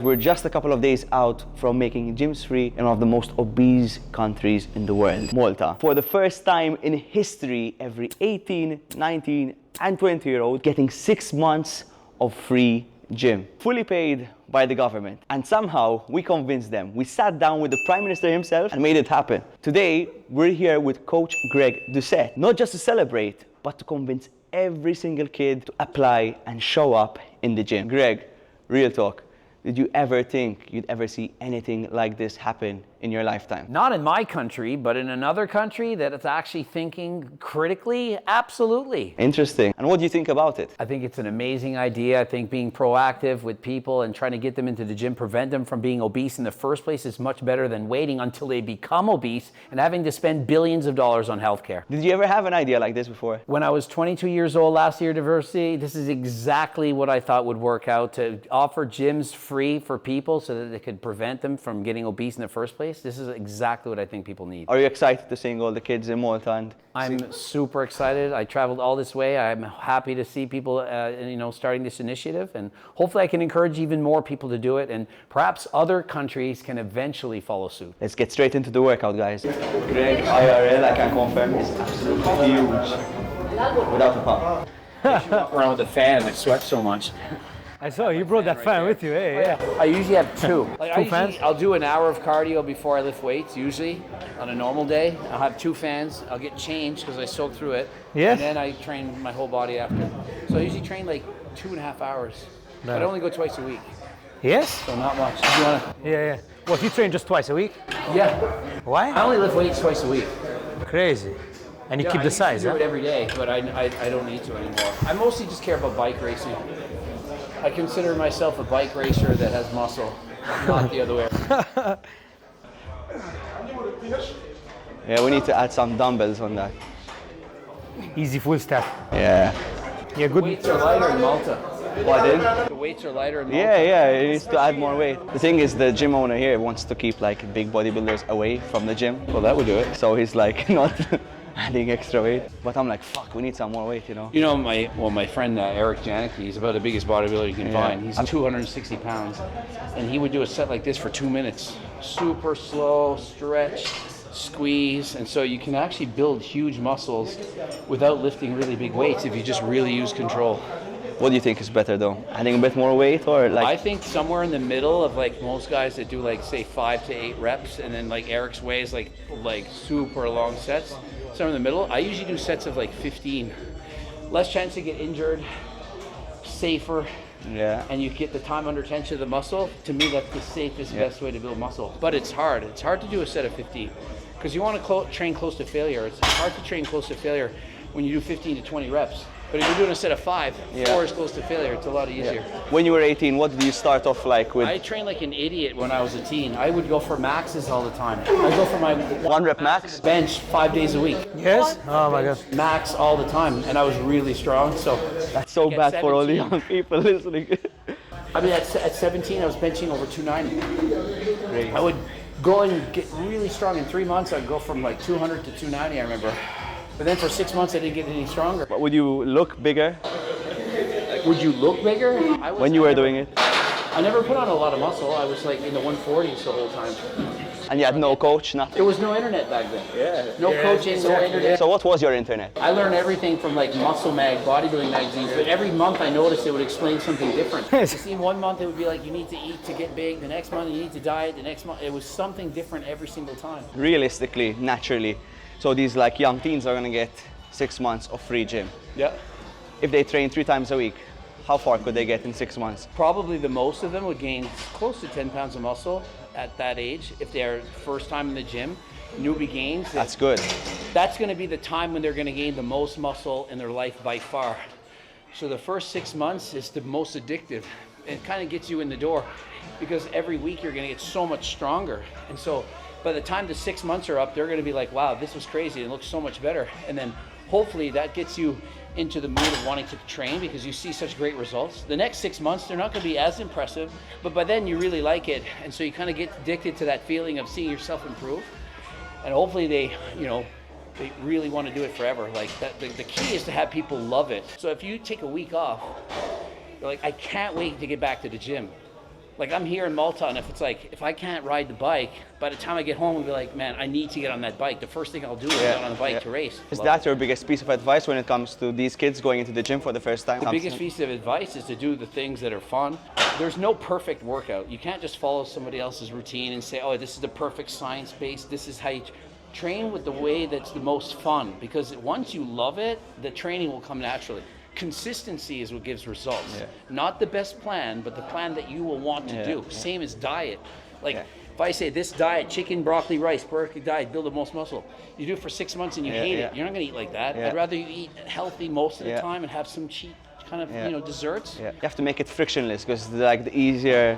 We're just a couple of days out from making gyms free in one of the most obese countries in the world, Malta. For the first time in history, every 18, 19 and 20-year-old getting 6 months of free gym, fully paid by the government. And somehow we convinced them. We sat down with the Prime Minister himself and made it happen. Today, we're here with Coach Greg Doucette, not just to celebrate, but to convince every single kid to apply and show up in the gym. Greg, real talk. Did you ever think you'd ever see anything like this happen in your lifetime? Not in my country, but in another country that is actually thinking critically, absolutely. Interesting. And what do you think about it? I think it's an amazing idea. I think being proactive with people and trying to get them into the gym, prevent them from being obese in the first place is much better than waiting until they become obese and having to spend billions of dollars on healthcare. Did you ever have an idea like this before? When I was 22 years old last year at university, this is exactly what I thought would work out, to offer gyms free for people so that they could prevent them from getting obese in the first place. This is exactly what I think people need. Are you excited to see all the kids in Malta? And I'm super excited. I traveled all this way. I'm happy to see people, starting this initiative, and hopefully I can encourage even more people to do it, and perhaps other countries can eventually follow suit. Let's get straight into the workout, guys. Greg, IRL, I can confirm, is absolutely huge. Without a pump. Walk around with a fan, I sweat so much. I saw you brought that fan with you, eh? Yeah. I usually have two. Fans? I'll do an hour of cardio before I lift weights, usually, on a normal day. I'll have 2 fans. I'll get changed because I soak through it. Yes. And then I train my whole body after. So I usually train like 2.5 hours. No. But I only go twice a week. Yes? So not much. If you wanna... Yeah. What, you train just twice a week? Yeah. Why? I only lift weights twice a week. Crazy. And you keep the size, I huh? do it every day, but I don't need to anymore. I mostly just care about bike racing. I consider myself a bike racer that has muscle, not the other way around. Yeah, we need to add some dumbbells on that. Easy full step. Yeah. Yeah, good. Weights are lighter in Malta. What, dude? The weights are lighter in Malta. Yeah, it needs to add more weight. The thing is, the gym owner here wants to keep like big bodybuilders away from the gym. Well, that would do it. So he's like not adding extra weight. But I'm like, fuck, we need some more weight, you know? You know, my friend Eric Janicki, he's about the biggest bodybuilder you can find. He's 260 pounds. And he would do a set like this for 2 minutes. Super slow, stretch, squeeze. And so you can actually build huge muscles without lifting really big weights if you just really use control. What do you think is better though? Adding a bit more weight or like? I think somewhere in the middle of like most guys that do like say 5 to 8 reps, and then like Eric's way is like super long sets. Somewhere in the middle. I usually do sets of like 15. Less chance to get injured, safer. Yeah. And you get the time under tension of the muscle. To me, that's the safest, best way to build muscle. But it's hard. It's hard to do a set of 15 because you want to train close to failure. It's hard to train close to failure when you do 15 to 20 reps. But if you're doing a set of 5, 4 is close to failure. It's a lot easier. Yeah. When you were 18, what did you start off like with? I trained like an idiot when I was a teen. I would go for maxes all the time. I go for my 1 rep max? Bench 5 days a week. Yes? Oh my God. Max all the time, and I was really strong. So That's so bad for all the young people listening. I mean, at 17, I was benching over 290. Great. I would go and get really strong. In 3 months, I'd go from like 200 to 290, I remember. But then for 6 months, I didn't get any stronger. But would you look bigger? Would you look bigger? When you were doing it? I never put on a lot of muscle. I was like in the 140s the whole time. And you had no coach, nothing? There was no internet back then. No coaching, no internet. So what was your internet? I learned everything from like Muscle Mag, bodybuilding magazines, but every month I noticed it would explain something different. You see, 1 month it would be like you need to eat to get big, the next month you need to diet, the next month it was something different every single time. Realistically, naturally, so these like young teens are gonna get 6 months of free gym. Yeah. If they train 3 times a week, how far could they get in 6 months? Probably the most of them would gain close to 10 pounds of muscle at that age if they're first time in the gym. Newbie gains. That's good. That's going to be the time when they're going to gain the most muscle in their life by far. So the first 6 months is the most addictive. It kind of gets you in the door because every week you're going to get so much stronger. And so by the time the 6 months are up, they're going to be like, wow, this was crazy. It looks so much better. And then hopefully that gets you into the mood of wanting to train because you see such great results. The next 6 months, they're not going to be as impressive, but by then you really like it. And so you kind of get addicted to that feeling of seeing yourself improve. And hopefully they really want to do it forever. Like that, the key is to have people love it. So if you take a week off, you're like, I can't wait to get back to the gym. Like I'm here in Malta, and if I can't ride the bike, by the time I get home, I'll be like, man, I need to get on that bike. The first thing I'll do is get on the bike to race. Is that your biggest piece of advice when it comes to these kids going into the gym for the first time? The biggest piece of advice is to do the things that are fun. There's no perfect workout. You can't just follow somebody else's routine and say, oh, this is the perfect science base. This is how you train with the way that's the most fun. Because once you love it, the training will come naturally. Consistency is what gives results. Not the best plan, but the plan that you will want to do. Same as diet. Like if I say this diet, chicken, broccoli, rice, perfect diet, build the most muscle. You do it for 6 months and you hate it. You're not gonna eat like that. I'd rather you eat healthy most of the time and have some cheap kind of desserts. You have to make it frictionless, because like the easier,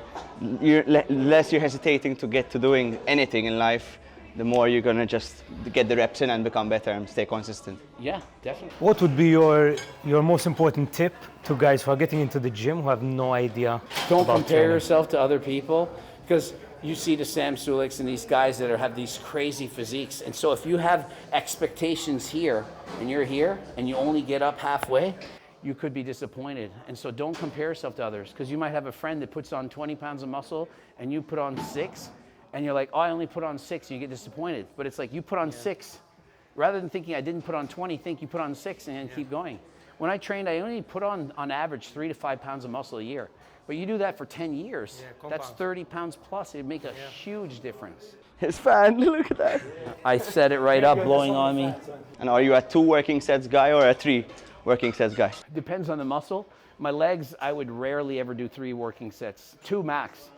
less you're hesitating to get to doing anything in life, the more you're gonna just get the reps in and become better and stay consistent. Yeah, definitely. What would be your most important tip to guys who are getting into the gym who have no idea? Don't compare yourself to other people, because you see the Sam Suliks and these guys that have these crazy physiques. And so if you have expectations here and you're here and you only get up halfway, you could be disappointed. And so don't compare yourself to others, because you might have a friend that puts on 20 pounds of muscle and you put on 6. And you're like, oh, I only put on 6, and you get disappointed. But it's like, you put on 6. Rather than thinking I didn't put on 20, think you put on 6 and keep going. When I trained, I only put on average 3 to 5 pounds of muscle a year. But you do that for 10 years, that's 30 pounds plus. It'd make a huge difference. His fan, look at that. I set it right up, blowing on me. And are you a 2 working sets guy or a 3 working sets guy? Depends on the muscle. My legs, I would rarely ever do 3 working sets, 2 max.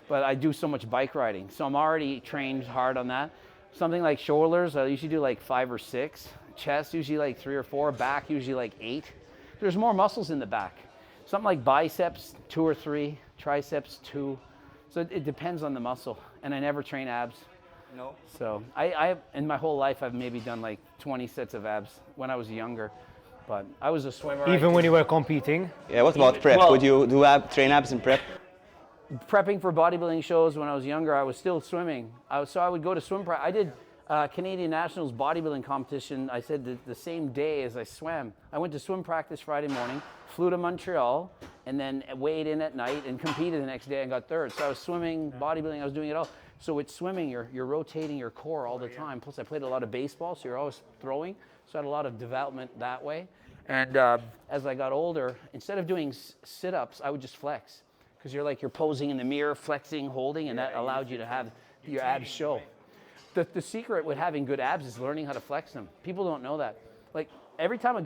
But I do so much bike riding, so I'm already trained hard on that. Something like shoulders, I usually do like 5 or 6. Chest, usually like 3 or 4. Back, usually like 8. There's more muscles in the back. Something like biceps, 2 or 3. Triceps, 2. So it depends on the muscle. And I never train abs. No. So I in my whole life, I've maybe done like 20 sets of abs when I was younger. But I was a swimmer. Even when you were competing? Yeah, what about prep? Well, would you do train abs in prep? Prepping for bodybuilding shows when I was younger, I was still swimming. So I would go to swim practice. I did Canadian Nationals bodybuilding competition, I said the same day as I swam. I went to swim practice Friday morning, flew to Montreal, and then weighed in at night and competed the next day and got 3rd. So I was swimming, bodybuilding, I was doing it all. So with swimming, you're rotating your core all the time. Plus I played a lot of baseball, so you're always throwing. So I had a lot of development that way. And as I got older, instead of doing sit-ups, I would just flex. Because you're posing in the mirror, flexing, holding, and that allowed you to have your abs show. The secret with having good abs is learning how to flex them. People don't know that. Like every time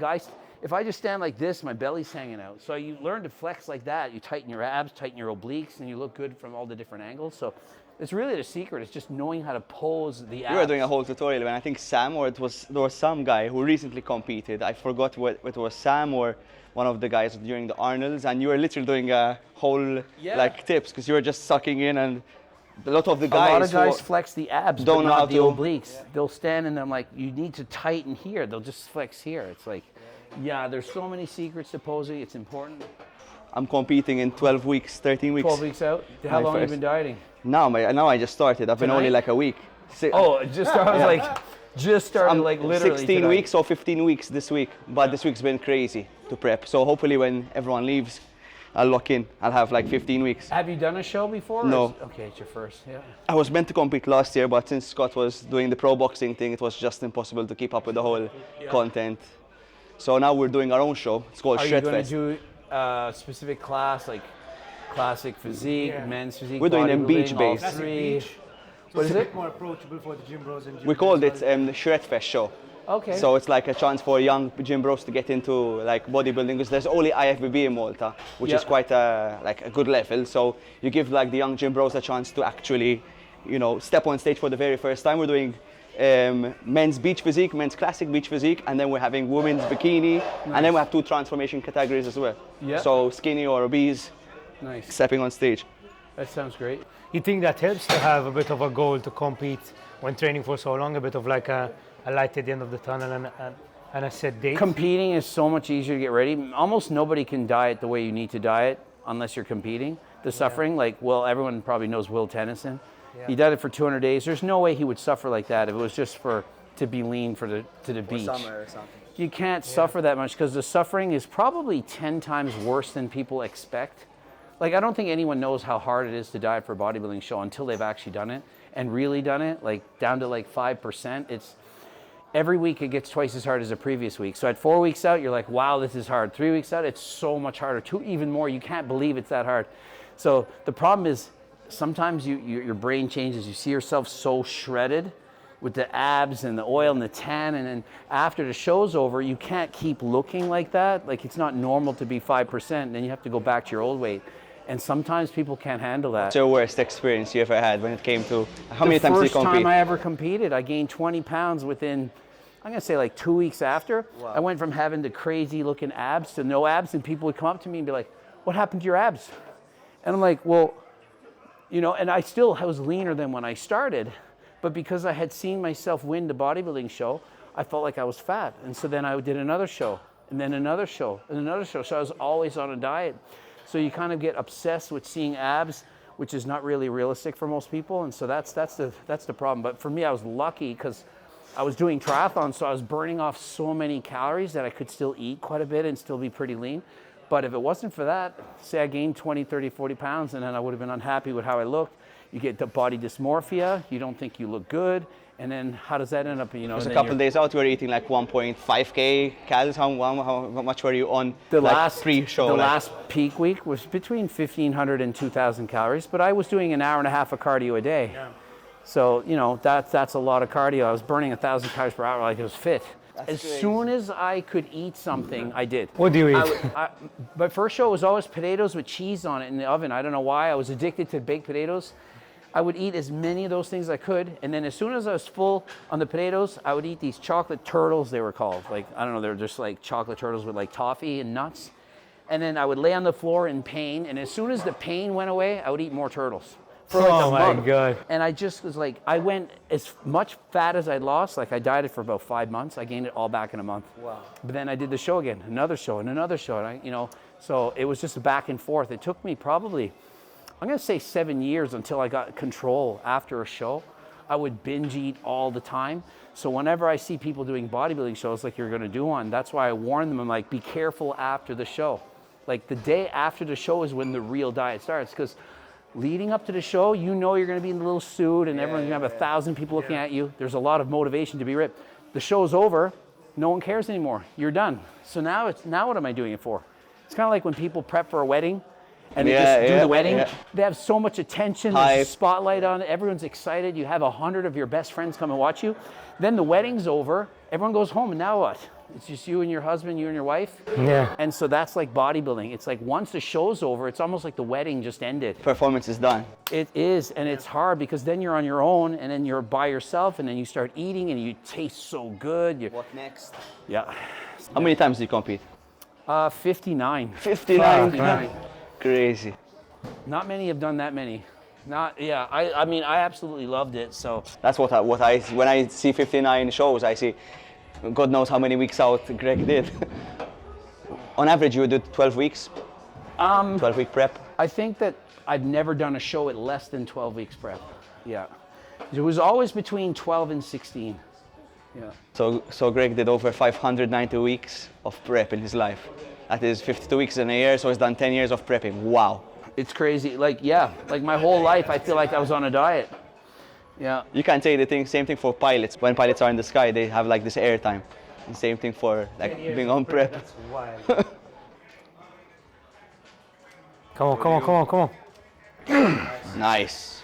if I just stand like this, my belly's hanging out. So you learn to flex like that. You tighten your abs, tighten your obliques, and you look good from all the different angles. So it's really the secret. It's just knowing how to pose the abs. We were doing a whole tutorial, and I think Sam, or there was some guy who recently competed. I forgot what it was, Sam or one of the guys during the Arnolds, and you were literally doing a whole like tips, because you were just sucking in, and a lot of the guys. A lot of guys flex the abs, don't but know how not the to. obliques. They'll stand and I'm like, you need to tighten here. They'll just flex here. It's like, there's so many secrets to posing. It's important. I'm competing in 12 weeks, 13 weeks. 12 weeks out. How long have you been dieting? Now I just started. I've been only like a week. Oh, just started. I was like, just started like literally 16 tonight. weeks or 15 weeks this week, but this week's been crazy to prep. So hopefully when everyone leaves, I'll lock in. I'll have like 15 weeks. Have you done a show before? No. Okay, it's your first. Yeah. I was meant to compete last year, but since Scott was doing the pro boxing thing, it was just impossible to keep up with the whole content. So now we're doing our own show. It's called Shred Fest. Are you going to do a specific class, like classic physique, men's physique? We're doing them bodybuilding, all beach-based. three? So What it's is a it? bit more approachable for the gym bros and gym We called bros. it Shred Fest show. Okay. So it's like a chance for young gym bros to get into like bodybuilding, because there's only IFBB in Malta, which is quite a good level. So you give like the young gym bros a chance to actually, step on stage for the very first time. We're doing men's beach physique, men's classic beach physique, and then we're having women's bikini, and then we have 2 transformation categories as well. Yeah. So skinny or obese, Nice. stepping on stage. That sounds great. You think that helps to have a bit of a goal to compete when training for so long, a bit of like a light at the end of the tunnel and a set date? Competing is so much easier to get ready. Almost nobody can diet the way you need to diet unless you're competing. The suffering, everyone probably knows Will Tennyson. Yeah. He did it for 200 days. There's no way he would suffer like that if it was just to be lean to the beach. Summer or something. You can't suffer that much, because the suffering is probably 10 times worse than people expect. like, I don't think anyone knows how hard it is to diet for a bodybuilding show until they've actually done it and really done it, like down to like 5%. It's every week it gets twice as hard as the previous week. So at 4 weeks out, you're like, wow, this is hard. 3 weeks out, it's so much harder. Even more, you can't believe it's that hard. So the problem is sometimes your brain changes. You see yourself so shredded with the abs and the oil and the tan, and then after the show's over, you can't keep looking like that. Like, it's not normal to be 5%, then you have to go back to your old weight. And sometimes people can't handle that. What's your worst experience you ever had when it came to, how many times did you The first compete? time I ever competed, I gained 20 pounds within, I'm gonna say like 2 weeks after. Wow. I went from having the crazy looking abs to no abs, and people would come up to me and be like, what happened to your abs? And I'm like, well, you know, and I was leaner than when I started, but because I had seen myself win the bodybuilding show, I felt like I was fat. And so then I did another show, and then another show, and another show. So I was always on a diet. So you kind of get obsessed with seeing abs, which is not really realistic for most people. And so that's the problem. But for me, I was lucky because I was doing triathlon, so I was burning off so many calories that I could still eat quite a bit and still be pretty lean. But if it wasn't for that, say I gained 20, 30, 40 pounds, and then I would have been unhappy with how I looked. You get the body dysmorphia, you don't think you look good, and then how does that end up, you know? It was a couple days out, you were eating like 1.5K calories. How much were you on the like last pre-show? The last peak week was between 1,500 and 2,000 calories, but I was doing an hour and a half of cardio a day. Yeah. So, you know, that's a lot of cardio. I was burning 1,000 calories per hour like it was fit. As soon as I could eat something, I did. What do you eat? My first show was always potatoes with cheese on it in the oven. I don't know why. I was addicted to baked potatoes. I would eat as many of those things as I could, and then as soon as I was full on the potatoes, I would eat these chocolate turtles, they were called. Like, I don't know, they're just like chocolate turtles with like toffee and nuts. And then I would lay on the floor in pain, and as soon as the pain went away, I would eat more turtles. For like a month. God. And I just was like, I went as much fat as I lost, like I dieted for about 5 months. I gained it all back in a month. Wow. But then I did the show again, another show and another show, and I, you know, so it was just a back and forth. It took me probably, I'm gonna say 7 years until I got control after a show. I would binge eat all the time. So whenever I see people doing bodybuilding shows like you're gonna do one, that's why I warn them, I'm like, be careful after the show. Like the day after the show is when the real diet starts, because leading up to the show, you know you're gonna be in a little suit and everyone's gonna have 1,000 people looking at you. There's a lot of motivation to be ripped. The show's over, no one cares anymore. You're done. So now what am I doing it for? It's kind of like when people prep for a wedding and they just do the wedding. They have so much attention, there's a spotlight on it, everyone's excited, you have 100 of your best friends come and watch you. Then the wedding's over, everyone goes home, and now what? It's just you and your husband, you and your wife. Yeah. And so that's like bodybuilding. It's like once the show's over, it's almost like the wedding just ended. Performance is done. It is, and it's hard because then you're on your own, and then you're by yourself, and then you start eating, and you taste so good. What next? Yeah. How many times did you compete? 59. 59. Crazy. Not many have done that many. I mean, I absolutely loved it. So that's what I when I see 59 shows, I see, God knows how many weeks out Greg did. On average, you did 12 weeks? 12-week prep? I think that I've never done a show at less than 12 weeks prep. Yeah. It was always between 12 and 16. Yeah. So Greg did over 590 weeks of prep in his life. That is 52 weeks in a year, so he's done 10 years of prepping. Wow. It's crazy. Like my whole life, I feel like I was on a diet. Yeah. You can say the same thing for pilots. When pilots are in the sky, they have like this air time. And same thing for like being on prep. That's wild. Come on. Nice.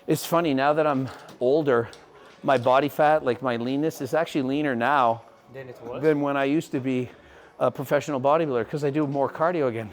It's funny, now that I'm older, my body fat, like my leanness, is actually leaner now than when I used to be a professional bodybuilder, because I do more cardio again.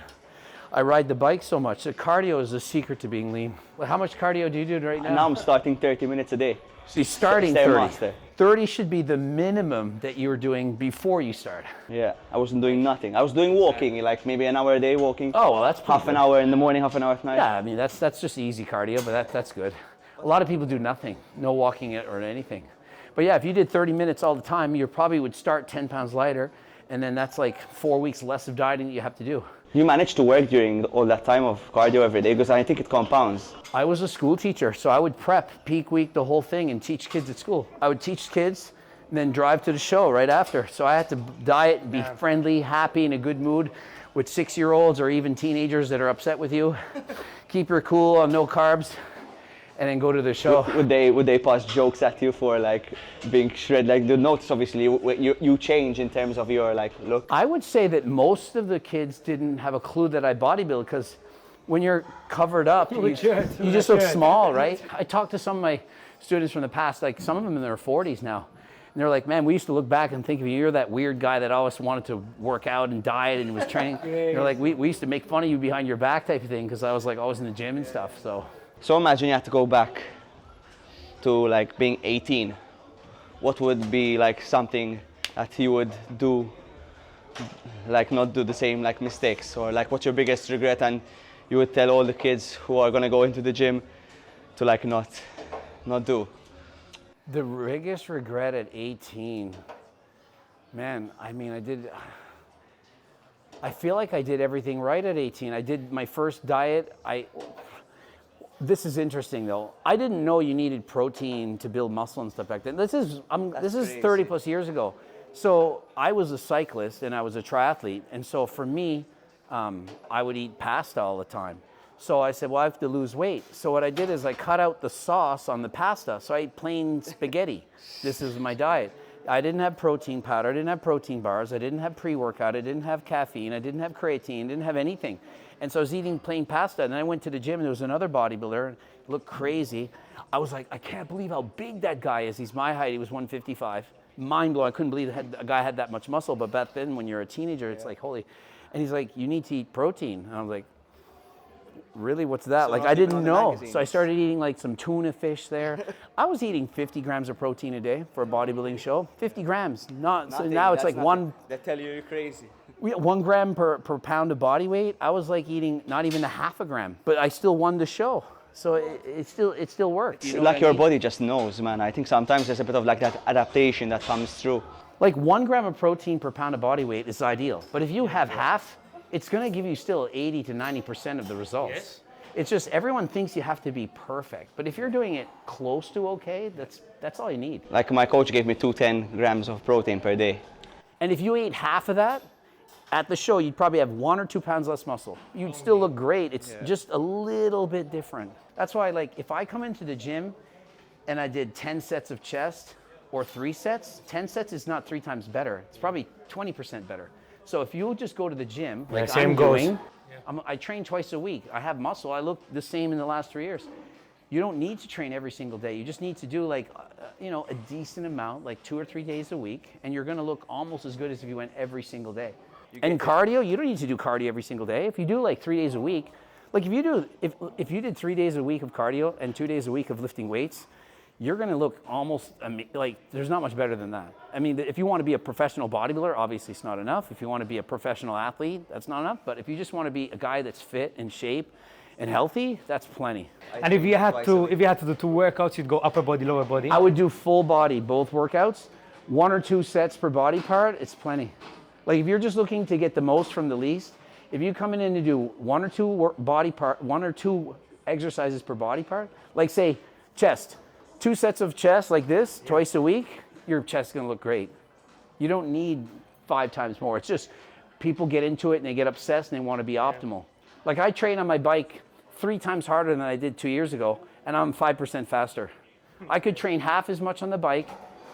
I ride the bike so much. The cardio is the secret to being lean. Well, how much cardio do you do right now? And now I'm starting 30 minutes a day. So you're starting 30. Master. 30 should be the minimum that you were doing before you start. Yeah, I wasn't doing nothing. I was doing walking, like maybe an hour a day walking. Oh, well, that's half an hour in the morning, half an hour at night. Yeah, I mean, that's just easy cardio, but that's good. A lot of people do nothing, no walking or anything. But yeah, if you did 30 minutes all the time, you probably would start 10 pounds lighter, and then that's like 4 weeks less of dieting that you have to do. You managed to work during all that time of cardio every day, because I think it compounds. I was a school teacher, so I would prep peak week, the whole thing, and teach kids at school. I would teach kids and then drive to the show right after. So I had to diet, be friendly, happy, in a good mood. with 6-year-olds or even teenagers that are upset with you. Keep your cool on no carbs, and then go to the show. Would they pass jokes at you for like being shredded? Like the notice, obviously, you change in terms of your like look. I would say that most of the kids didn't have a clue that I bodybuild, because when you're covered up, you just look small, right? I talked to some of my students from the past, like some of them in their 40s now. And they're like, man, we used to look back and think of you, you're that weird guy that always wanted to work out and diet and was training. They're like, we used to make fun of you behind your back type of thing, because I was like always in the gym and stuff, so. So imagine you had to go back to like being 18. What would be like something that you would do, like not do the same like mistakes, or like what's your biggest regret and you would tell all the kids who are gonna go into the gym to like not do? The biggest regret at 18, man, I mean, I feel like I did everything right at 18. I did my first diet. This is interesting though. I didn't know you needed protein to build muscle and stuff back then. This is 30 plus years ago. So I was a cyclist and I was a triathlete. And so for me, I would eat pasta all the time. So I said, well, I have to lose weight. So what I did is I cut out the sauce on the pasta. So I ate plain spaghetti. This is my diet. I didn't have protein powder. I didn't have protein bars. I didn't have pre-workout. I didn't have caffeine. I didn't have creatine. I didn't have anything. And so I was eating plain pasta. And then I went to the gym and there was another bodybuilder and he looked crazy. I was like, I can't believe how big that guy is. He's my height. He was 155. Mind blowing. I couldn't believe a guy had that much muscle. But back then when you're a teenager, it's like, holy. And he's like, you need to eat protein. And I was like, really, what's that? So like I didn't know. So I started eating like some tuna fish there. I was eating 50 grams of protein a day for a bodybuilding show. 50 grams. So now it's like nothing. They tell you you're crazy. 1 gram per pound of body weight. I was like eating not even a half a gram, but I still won the show. So it still works. You know like your body just knows, man. I think sometimes there's a bit of like that adaptation that comes through. Like 1 gram of protein per pound of body weight is ideal. But if you have half, it's going to give you still 80 to 90% of the results. Yes. It's just everyone thinks you have to be perfect. But if you're doing it close to okay, that's all you need. Like my coach gave me 210 grams of protein per day. And if you ate half of that, at the show, you'd probably have 1 or 2 pounds less muscle. You'd still look great. It's just a little bit different. That's why, like, if I come into the gym and I did 10 sets of chest or 3 sets, 10 sets is not 3 times better. It's probably 20% better. So if you just go to the gym, like I'm doing, I train twice a week. I have muscle. I look the same in the last 3 years. You don't need to train every single day. You just need to do like, a decent amount, like 2 or 3 days a week, and you're gonna look almost as good as if you went every single day. And cardio, you don't need to do cardio every single day. If you do like 3 days a week, like if you did 3 days a week of cardio and 2 days a week of lifting weights, you're gonna look almost like there's not much better than that. I mean, if you want to be a professional bodybuilder, obviously it's not enough. If you want to be a professional athlete, that's not enough. But if you just want to be a guy that's fit and shape and healthy, that's plenty. And if you had to do 2 workouts, you'd go upper body, lower body? I would do full body, both workouts. 1 or 2 sets per body part, it's plenty. Like if you're just looking to get the most from the least, if you come in to do 1 or 2 body part, 1 or 2 exercises per body part, like say chest, 2 sets of chest like this twice a week, your chest's gonna look great. You don't need 5 times more. It's just people get into it and they get obsessed and they want to be optimal. Like I train on my bike 3 times harder than I did 2 years ago, and I'm 5% faster. I could train half as much on the bike,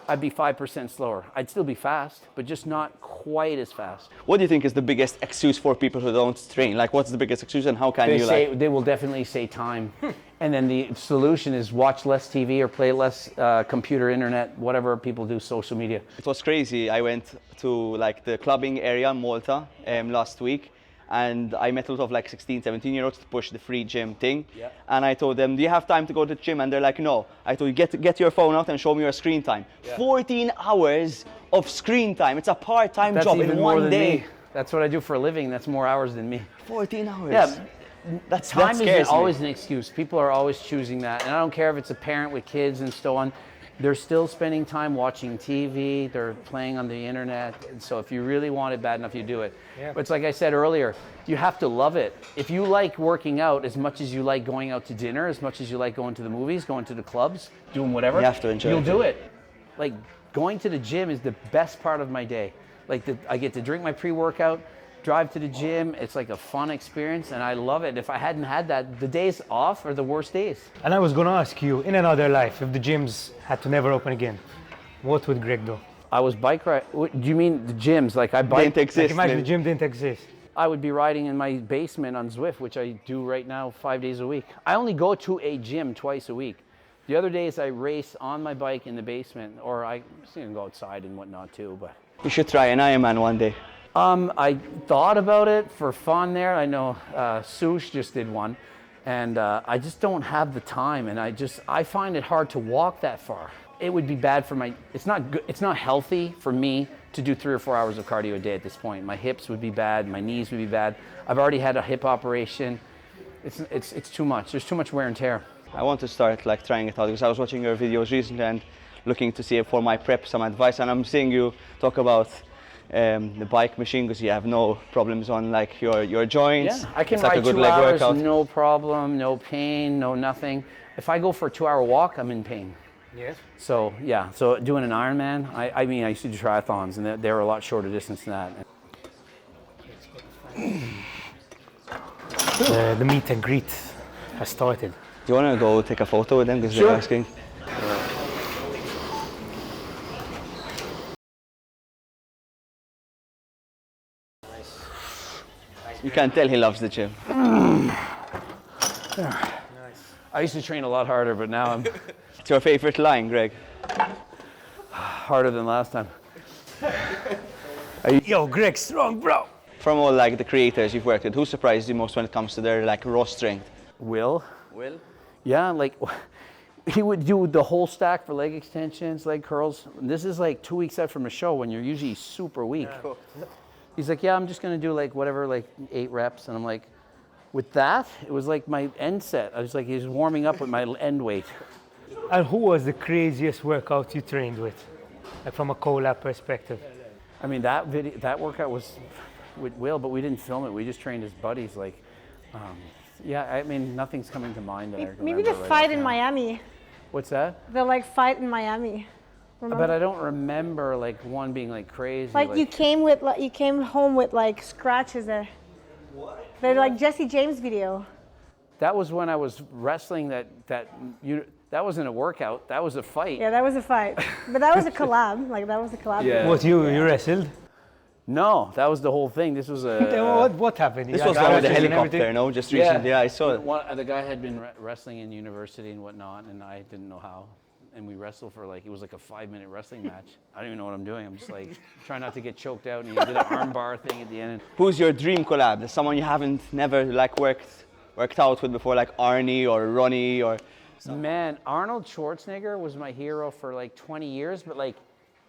I'd be 5% slower. I'd still be fast, but just not quite as fast. What do you think is the biggest excuse for people who don't train? Like what's the biggest excuse and how can They will definitely say time. And then the solution is watch less TV or play less computer, internet, whatever people do, social media. It was crazy. I went to like the clubbing area in Malta last week, and I met a lot of like 16, 17-year-olds to push the free gym thing. Yeah. And I told them, do you have time to go to the gym? And they're like, no. I told you, get your phone out and show me your screen time. Yeah. 14 hours of screen time. It's a part-time job in one day. Me. That's what I do for a living. That's more hours than me. 14 hours. Yeah. Time is always an excuse. People are always choosing that. And I don't care if it's a parent with kids and so on. They're still spending time watching TV. They're playing on the internet. And so if you really want it bad enough, you do it. Yeah. But it's like I said earlier, you have to love it. If you like working out as much as you like going out to dinner, as much as you like going to the movies, going to the clubs, doing whatever, you have to enjoy you'll do it. Like going to the gym is the best part of my day. Like I get to drink my pre-workout, drive to the gym. It's like a fun experience, and I love it. If I hadn't had that, the days off are the worst days. And I was going to ask you, in another life, if the gyms had to never open again, what would Greg do? I was bike ride. Do you mean the gyms? Like I bike? Didn't exist. Like imagine maybe. the gym didn't exist. I would be riding in my basement on Zwift, which I do right now 5 days a week. I only go to a gym twice a week. The other days I race on my bike in the basement, or I can go outside and whatnot too. But You should try an Ironman one day. I thought about it for fun there. I know Sush just did one, and I just don't have the time, and I find it hard to walk that far. It would be bad for my. It's not good. It's not healthy for me to do 3 or 4 hours of cardio a day at this point. My hips would be bad. My knees would be bad. I've already had a hip operation. It's too much. There's too much wear and tear. I want to start like trying it out because I was watching your videos recently and looking to see for my prep some advice, and I'm seeing you talk about the bike machine because you have no problems on like your joints. Yeah, I can It's like ride a good 2 leg hours, workout. no problem, no pain, no nothing. If I go for a 2-hour walk, I'm in pain. Yes. So yeah, so doing an Ironman, I mean, I used to do triathlons, and they were a lot shorter distance than that. The meet and greet has started. Do you want to go take a photo with them because Sure. they're asking? You can tell he loves the gym. I used to train a lot harder, but now I'm It's your favorite line, Greg. harder than last time. Yo, Greg, strong, bro. From all like the creators you've worked with, who surprised you most when it comes to their like raw strength? Will? Will. Yeah, like he would do the whole stack for leg extensions, leg curls. This is like 2 weeks out from a show when you're usually super weak. He's like, yeah, I'm just gonna do like whatever, like 8 reps. And I'm like, with that, it was like my end set. I was like, he's warming up with my end weight. And who was the craziest workout you trained with? Like from a collab perspective. I mean, that workout was with Will, but we didn't film it. We just trained as buddies. Like, yeah, I mean, nothing's coming to mind that I remember. Maybe the right fight in offhand. Miami. What's that? The like fight in Miami. Remember? But I don't remember like one being like crazy. Like you came home with like scratches there. What? They're like Jesse James video. That was when I was wrestling. That wasn't a workout. That was a fight. Yeah, that was a fight. But that was a collab. Like that was a collab. Yeah. What, you wrestled? No, that was the whole thing. This was a. What happened? This You was had one with the scratches and helicopter, everything? no? Just recently, yeah, I saw it. The guy had been wrestling in university and whatnot, and I didn't know how. And we wrestled for like, it was like a 5-minute wrestling match. I don't even know what I'm doing. I'm just like trying not to get choked out, and he did an arm bar thing at the end. Who's your dream collab? There's someone you haven't never like worked out with before, like Arnie or Ronnie or. Man, Arnold Schwarzenegger was my hero for like 20 years, but like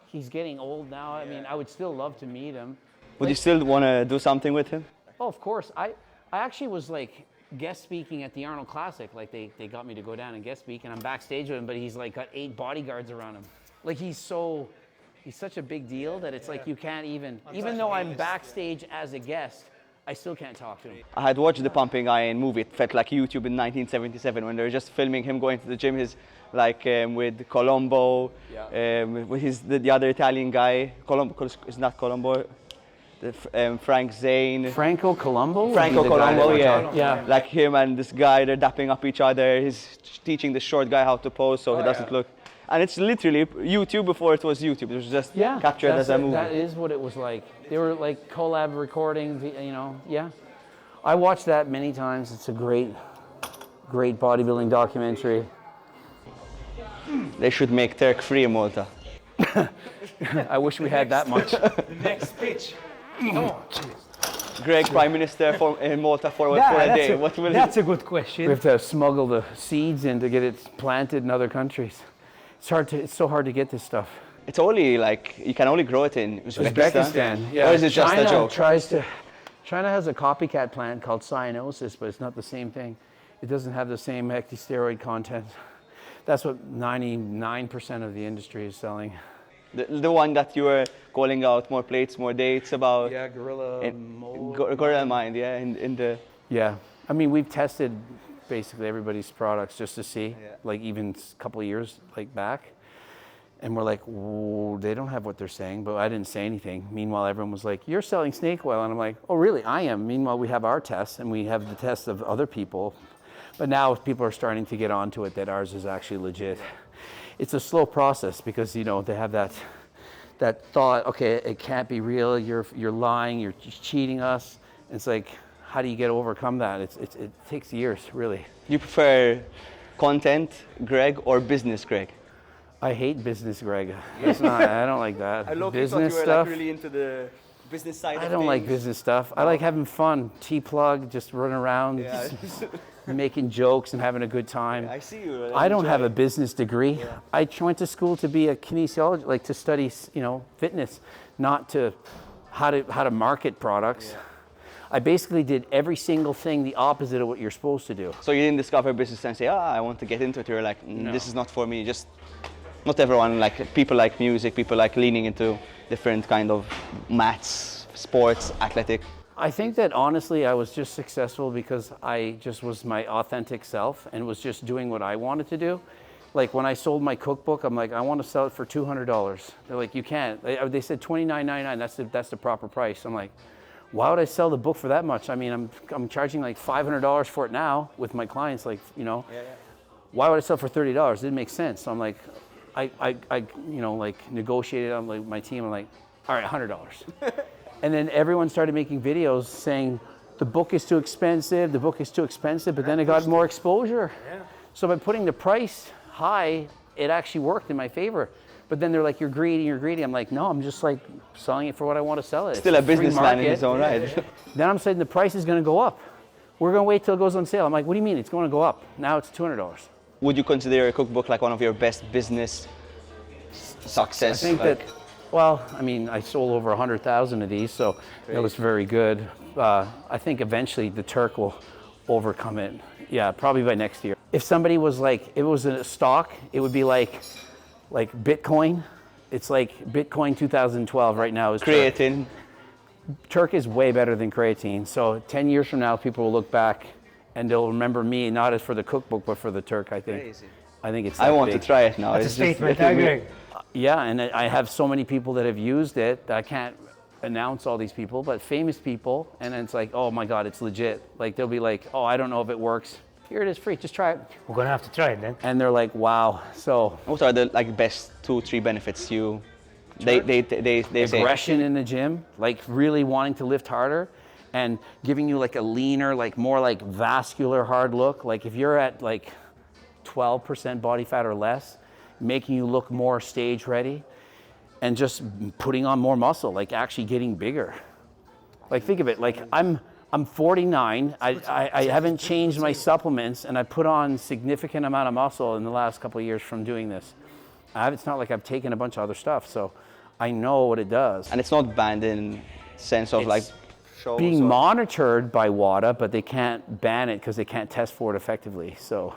he's getting old now. I mean, I would still love to meet him. Would you still want to do something with him? Oh, of course. I actually was like guest speaking at the Arnold Classic. Like they got me to go down and guest speak, and I'm backstage with him, but he's like got 8 bodyguards around him. Like he's such a big deal that it's like you can't even though I'm backstage as a guest, I still can't talk to him. I had watched the Pumping Iron movie. It felt like YouTube in 1977 when they were just filming him going to the gym. His like with Colombo, with the other Italian guy. Colombo is not Colombo. Frank Zane. Franco Colombo? Franco Colombo, yeah. Yeah. Like him and this guy, they're dapping up each other. He's teaching the short guy how to pose so he doesn't look. And it's literally YouTube before it was YouTube. It was just captured as a movie. That is what it was like. They were like collab recording, yeah. I watched that many times. It's a great bodybuilding documentary. They should make Turk free in Malta. I wish we had that much. The next pitch. Come on. Greg, Prime Minister in Malta for a day. What will That's a good question. We have to smuggle the seeds in to get it planted in other countries. It's so hard to get this stuff. It's only like, you can only grow it in Uzbekistan. Yeah. Or is it just a joke? China has a copycat plant called cyanosis, but it's not the same thing. It doesn't have the same ecdysteroid content. That's what 99% of the industry is selling. The one that you were calling out, more plates, more dates about. Yeah, Gorilla Gorilla Mind, yeah, in the. Yeah, I mean, we've tested basically everybody's products just to see, like even a couple of years like back. And we're like, "Whoa, they don't have what they're saying," but I didn't say anything. Meanwhile, everyone was like, "You're selling snake oil." And I'm like, "Oh, really? I am." Meanwhile, we have our tests and we have the tests of other people. But now people are starting to get onto it that ours is actually legit. It's a slow process because, you know, they have that thought, okay, it can't be real. You're lying. You're cheating us. It's like, how do you overcome that? It takes years, really. You prefer content, Greg, or business, Greg? I hate business, Greg. It's not, I don't like that. Business stuff. really into the business side. I don't like business stuff. I like having fun. T-plug, just running around, Yeah. just making jokes and having a good time. I see you. I don't have a business degree. Yeah. I went to school to be a kinesiologist, like to study, you know, fitness, not to how to market products. Yeah. I basically did every single thing the opposite of what you're supposed to do. So you didn't discover business and say, I want to get into it. You're like, No. this is not for me. Just not everyone, like people like music, people like leaning into different kind of maths, sports, athletic. I think that honestly, I was just successful because I just was my authentic self and was just doing what I wanted to do. Like when I sold my cookbook, I'm like, I want to sell it for $200. They're like, you can't. They said $29.99. That's the proper price. I'm like, why would I sell the book for that much? I mean, I'm charging like $500 for it now with my clients. Like, you know, why would I sell for $30? It didn't make sense. So I'm like, I you know, like negotiated on like my team. I'm like, all right, $100. And then everyone started making videos saying the book is too expensive. The book is too expensive. But then it got more exposure. Yeah. So by putting the price high, it actually worked in my favor. But then they're like, you're greedy, you're greedy. I'm like, no, I'm just like selling it for what I want to sell it. Still a businessman in his own right. Then I'm saying the price is going to go up. We're going to wait till it goes on sale. I'm like, what do you mean? It's going to go up. Now it's $200. Would you consider your cookbook like one of your best business success? I think that, well, I mean, I sold over 100,000 of these, so it was very good. I think eventually the Turk will overcome it. Yeah, probably by next year. If somebody was like, if it was a stock, it would be like Bitcoin. It's like Bitcoin 2012 right now is creatine. Turk is way better than creatine. So 10 years from now, people will look back and they'll remember me, not as for the cookbook, but for the Turk, I think. Crazy. I think it's I want big. to try it now. That's a statement, Greg. Yeah, and I have so many people that have used it that I can't announce all these people, but famous people, and it's like, oh my God, it's legit. Like they'll be like, oh, I don't know if it works. Here it is, free. Just try it. We're gonna have to try it then. And they're like, wow. So What are the like best 2-3 benefits you? They say. aggression in the gym, like really wanting to lift harder, and giving you like a leaner, like more like vascular hard look. Like if you're at like 12% body fat or less, making you look more stage ready, and just putting on more muscle, like actually getting bigger. Like think of it, like I'm 49, I haven't changed my supplements, and I put on significant amount of muscle in the last couple of years from doing this. It's not like I've taken a bunch of other stuff, so I know what it does. And it's not banned in sense of It's like shows being or- monitored by WADA, but they can't ban it because they can't test for it effectively. So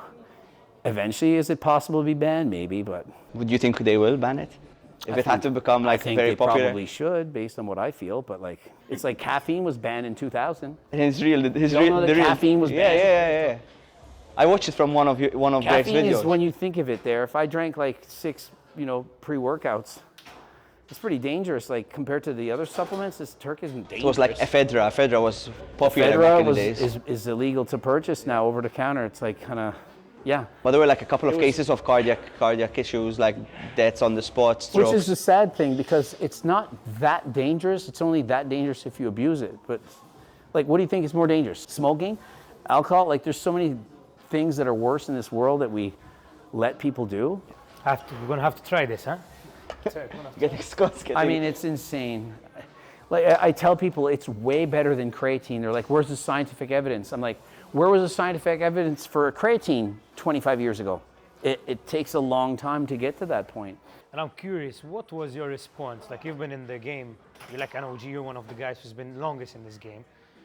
eventually, is it possible to be banned? Maybe, but Would you think they will ban it? If it had to become like I think very they popular. probably should, based on what I feel. But like, it's like caffeine was banned in 2000. His real, his You don't real, know that the real. caffeine was yeah, banned? yeah. I watched it from one of Greg's Caffeine videos. is when you think of it. There, if I drank like 6, pre-workouts, it's pretty dangerous. Like compared to the other supplements, this Turk isn't dangerous. It was like ephedra. Ephedra was popular back in the days. is illegal to purchase now over the counter. It's like kind of, yeah. But there were like a couple of cases of cardiac issues, like deaths on the spot, strokes. Which is the sad thing because it's not that dangerous. It's only that dangerous if you abuse it. But like, what do you think is more dangerous? Smoking, alcohol? Like, there's so many things that are worse in this world that we let people do. We're gonna have to try this, huh? Getting Scots getting. I mean, it's insane. Like I tell people, it's way better than creatine. They're like, "Where's the scientific evidence?" I'm like, "Where was the scientific evidence for creatine 25 years ago?" It takes a long time to get to that point. And I'm curious, what was your response? Like you've been in the game, you're like an OG, you're one of the guys who's been longest in this game.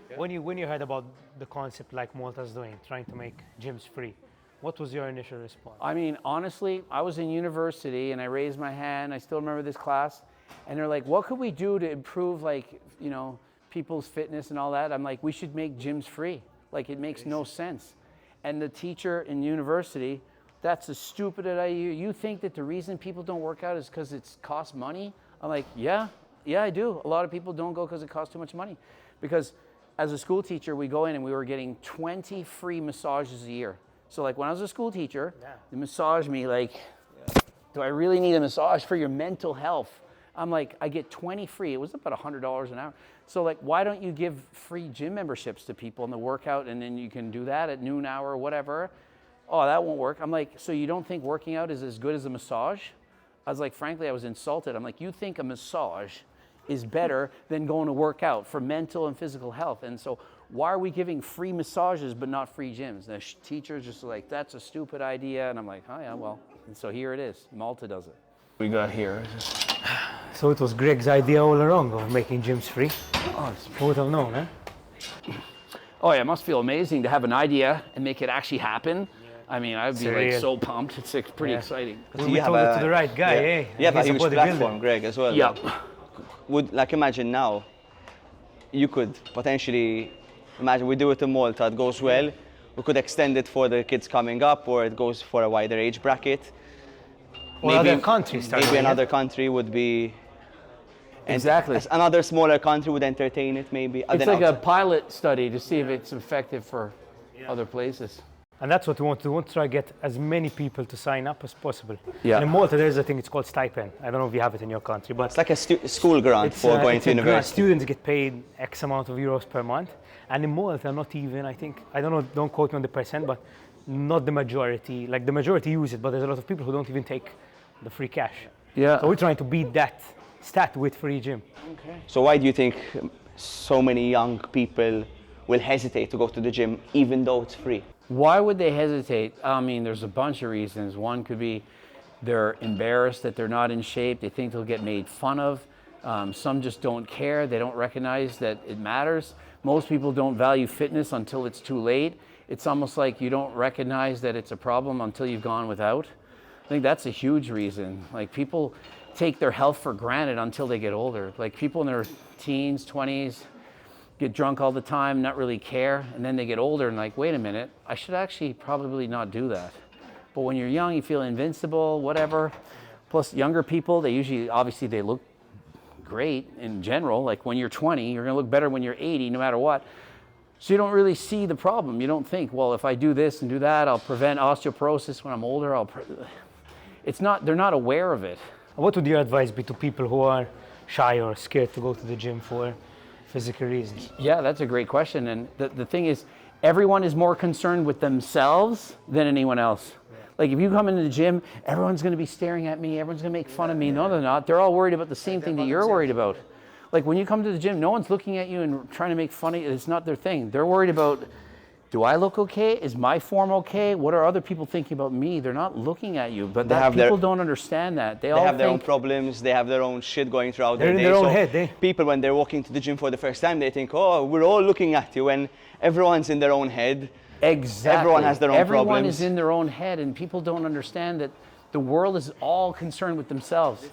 Yeah. When you heard about the concept like Malta's doing, trying to make gyms free, what was your initial response? I mean, honestly, I was in university and I raised my hand. I still remember this class, and they're like, "What could we do to improve, like, people's fitness and all that?" I'm like, "We should make gyms free." Like, it makes no sense. And the teacher in university that's a stupid idea. You think that the reason people don't work out is because it costs money? I'm like, yeah, I do. A lot of people don't go because it costs too much money. Because as a school teacher, we go in and we were getting 20 free massages a year. So like when I was a school teacher, they massage me like, do I really need a massage for your mental health? I'm like, I get 20 free. It was about $100 an hour. So like, why don't you give free gym memberships to people in the workout, and then you can do that at noon hour or whatever? Oh, that won't work. I'm like, so you don't think working out is as good as a massage? I was like, frankly, I was insulted. I'm like, you think a massage is better than going to work out for mental and physical health? And so why are we giving free massages but not free gyms? The teachers just like, that's a stupid idea. And I'm like, oh yeah, well, and so here it is. Malta does it. We got here. So it was Greg's idea all along of making gyms free. Oh, Who would have known, eh? oh yeah, it must feel amazing to have an idea and make it actually happen. I mean, I'd be like Surreal. so pumped. It's like pretty Yeah. exciting. We told it to the right guy, eh? You have a He's huge bodybuilder. platform, Greg, as well. Yeah. Would like imagine now, you could potentially imagine we do it in Malta. It goes well. We could extend it for the kids coming up, or it goes for a wider age bracket. Or other countries start Maybe doing it. another country would be. Exactly. Another smaller country would entertain it, maybe. It's like a pilot study to see if it's effective for other places. And that's what we want to do. We want to try to get as many people to sign up as possible. Yeah. And in Malta, there's a thing, it's called stipend. I don't know if you have it in your country, but It's like a school grant for going it's to a grant. university. Students get paid X amount of euros per month. And in Malta, not even, I think, I don't know, don't quote me on the percent, but not the majority. Like the majority use it, but there's a lot of people who don't even take the free cash. Yeah. So we're trying to beat that stat with free gym. So why do you think so many young people will hesitate to go to the gym even though it's free? Why would they hesitate? I mean, there's a bunch of reasons. One could be they're embarrassed that they're not in shape. They think they'll get made fun of. Some just don't care. They don't recognize that it matters. Most people don't value fitness until it's too late. It's almost like you don't recognize that it's a problem until you've gone without. I think that's a huge reason. Like people take their health for granted until they get older. Like people in their teens, 20s, get drunk all the time, not really care, and then they get older and like, wait a minute, I should actually probably not do that. But when you're young, you feel invincible, whatever. Plus younger people, they usually, obviously they look great in general. Like when you're 20, you're gonna look better when you're 80, no matter what. So you don't really see the problem. You don't think, well, if I do this and do that, I'll prevent osteoporosis when I'm older. It's not, they're not aware of it. What would your advice be to people who are shy or scared to go to the gym for physical reasons? Yeah, that's a great question. And the thing is, everyone is more concerned with themselves than anyone else. Like if you come into the gym, everyone's going to be staring at me, everyone's going to make fun of me. No, they're not. They're all worried about the same thing that you're worried about. Like when you come to the gym, no one's looking at you and trying to make fun of you. It's not their thing. They're worried about, do I look okay? Is my form okay? What are other people thinking about me? They're not looking at you. But people don't understand that. They all have their own think, problems, they have their own shit going throughout They're their in day. their own So head, eh? people, when they're walking to the gym for the first time, they think, oh, we're all looking at you, and everyone's in their own head. exactly. Everyone has their own Everyone problems. is in their own head, and people don't understand that the world is all concerned with themselves.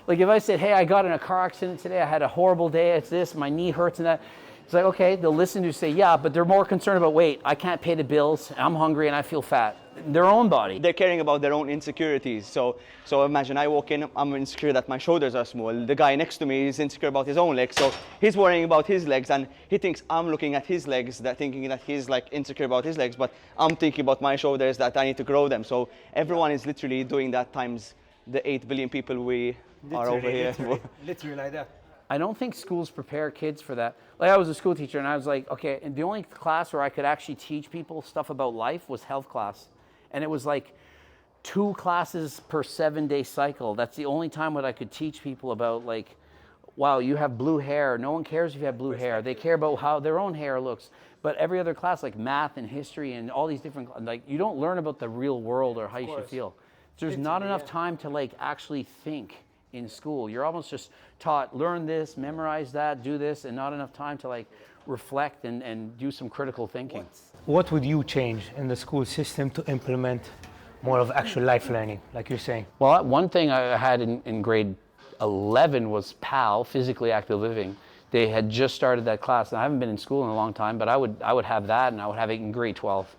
Like if I said, hey, I got in a car accident today, I had a horrible day, it's this, my knee hurts and that. It's like, okay, they'll listen to you say, yeah, but they're more concerned about, wait, I can't pay the bills, I'm hungry and I feel fat. Their own body. They're caring about their own insecurities. So imagine I walk in, I'm insecure that my shoulders are small. The guy next to me is insecure about his own legs. So he's worrying about his legs, and he thinks I'm looking at his legs, thinking that he's like insecure about his legs, but I'm thinking about my shoulders, that I need to grow them. So everyone is literally doing that times the 8 billion people we are over here. Literally like that. I don't think schools prepare kids for that. Like I was a school teacher and I was like, okay, and the only class where I could actually teach people stuff about life was health class. And it was like 2 classes per 7-day cycle. That's the only time that I could teach people about like, wow, you have blue hair. No one cares if you have blue hair. They care about how their own hair looks. But every other class, like math and history and all these different, like you don't learn about the real world or how you should feel. There's not enough time to like actually think in school. You're almost just taught, learn this, memorize that, do this, and not enough time to like reflect and do some critical thinking. What would you change in the school system to implement more of actual life learning, like you're saying? Well, one thing I had in grade 11 was PAL, physically active living. They had just started that class, and I haven't been in school in a long time, but I would have that, and I would have it in grade 12.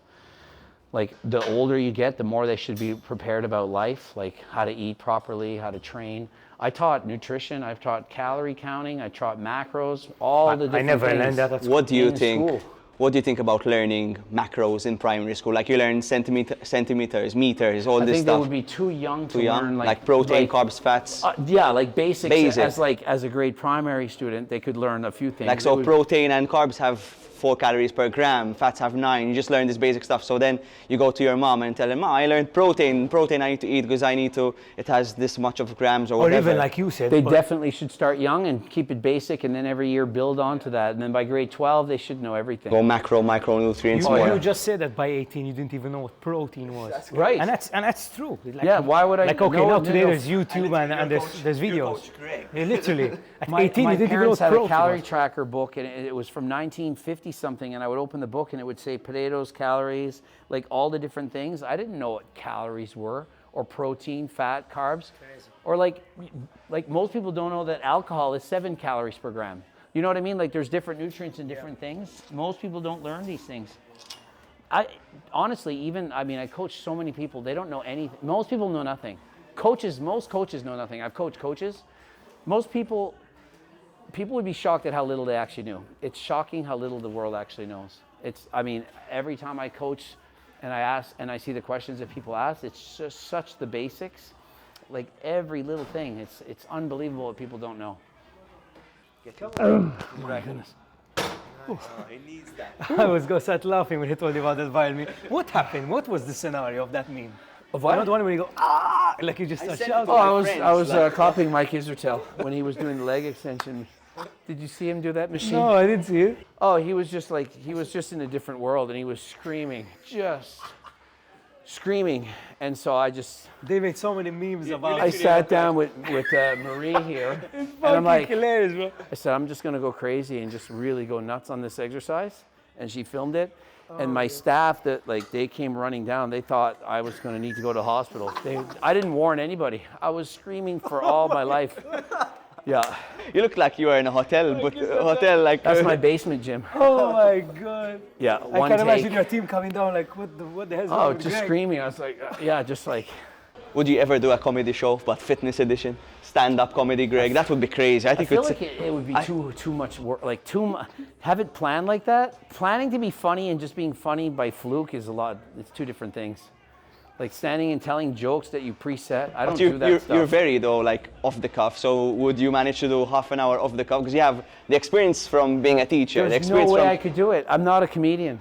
Like the older you get, the more they should be prepared about life, like how to eat properly, how to train. I taught nutrition, I've taught calorie counting, I taught macros, all the different I never things. learned that at school. What do you in think? school. What do you think about learning macros in primary school? Like you learn centimeters, meters, all I this think they stuff. would be too young to Too young? learn Like protein, carbs, fats. Yeah, like basics. Basic. As a grade primary student, they could learn a few things. Like so protein and carbs have 4 calories per gram, fats have 9. You just learn this basic stuff. So then you go to your mom and tell her, "Mom, I learned protein I need to eat because it has this much of grams or whatever." Or even like you said. They definitely should start young and keep it basic, and then every year build onto that. And then by grade 12, they should know everything. Go micronutrients You, more. you just said that by 18 you didn't even know what protein was. Right. And that's true. Like, Yeah, why would I Like, okay, know now it? today No. there's YouTube and there's videos. Yeah, literally. At 18 My you didn't even know parents what had a protein calorie was. tracker book, and it was from 1950 something, and I would open the book and it would say potatoes, calories, like all the different things. I didn't know what calories were, or protein, fat, carbs. Or like most people don't know that alcohol is 7 calories per gram. You know what I mean? Like there's different nutrients in different things. Most people don't learn these things. Honestly, I coach so many people, they don't know anything. Most people know nothing. Most coaches know nothing. I've coached coaches. Most people would be shocked at how little they actually knew. It's shocking how little the world actually knows. Every time I coach and I ask and I see the questions that people ask, it's just such the basics. Like every little thing, it's unbelievable what people don't know. Oh my goodness. He needs that. I was going to start laughing when he told you about that viral meme. What happened? What was the scenario of that meme? Of what? You know the one when you go, ah, like you just start shouting. I was copying Mike Isertel when he was doing the leg extension. Did you see him do that machine? No, I didn't see it. Oh, he was just in a different world, and he was just screaming. And so They made so many memes about I it. sat down with Marie here, and I'm like, Hilarious, bro. I said, I'm just gonna go crazy and just really go nuts on this exercise. And she filmed it. And my staff they came running down. They thought I was gonna need to go to hospital. I didn't warn anybody. I was screaming for all my life. Yeah. You look like you are in a hotel, but a hotel like... That's my basement gym. Oh my God. Yeah, I one can take. imagine your team coming down like, what the hell's wrong Oh, with just Greg? screaming. I was like, yeah, just like. Would you ever do a comedy show, but fitness edition? Stand-up comedy, Greg? That would be crazy. I feel like it would be too much work. Like have it planned like that. Planning to be funny and just being funny by fluke is a lot. It's two different things. Like standing and telling jokes that you preset. I don't do that stuff. You're very like off the cuff. So would you manage to do half an hour off the cuff? Because you have the experience from being a teacher. the There's experience no way from... I could do it. I'm not a comedian.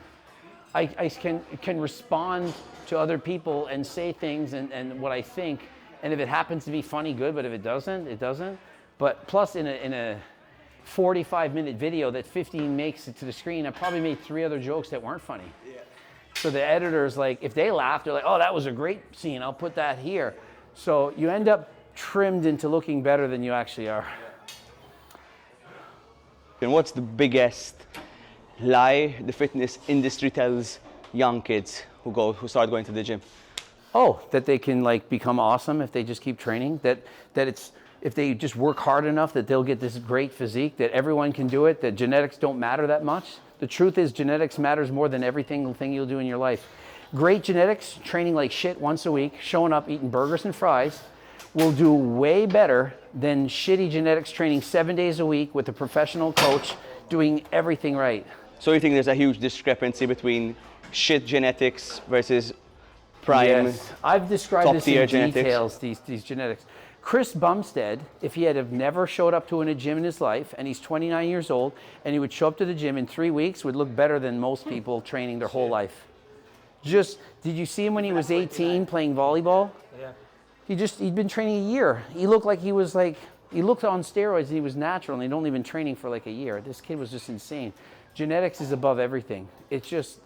I can respond to other people and say things and what I think. And if it happens to be funny, good. But if it doesn't, it doesn't. But plus in a 45-minute video that 15 makes it to the screen, I probably made 3 other jokes that weren't funny. Yeah. So the editors, like, if they laugh, they're like, oh, that was a great scene. I'll put that here. So you end up trimmed into looking better than you actually are. And what's the biggest lie the fitness industry tells young kids who start going to the gym? Oh, that they can like become awesome if they just keep training. That it's if they just work hard enough that they'll get this great physique. That everyone can do it. That genetics don't matter that much. The truth is, genetics matters more than every single thing you'll do in your life. Great genetics, training like shit once a week, showing up eating burgers and fries, will do way better than shitty genetics training 7 days a week with a professional coach doing everything right. So you think there's a huge discrepancy between shit genetics versus prime? Yes, I've described this top-tier in genetics. details, these genetics. Chris Bumstead, if he had have never showed up to a gym in his life, and he's 29 years old, and he would show up to the gym in 3 weeks, would look better than most people training their whole life. Did you see him when he was 18 playing volleyball? Yeah. He'd been training a year. He looked on steroids and he was natural, and he'd only been training for like a year. This kid was just insane. Genetics is above everything. It's just,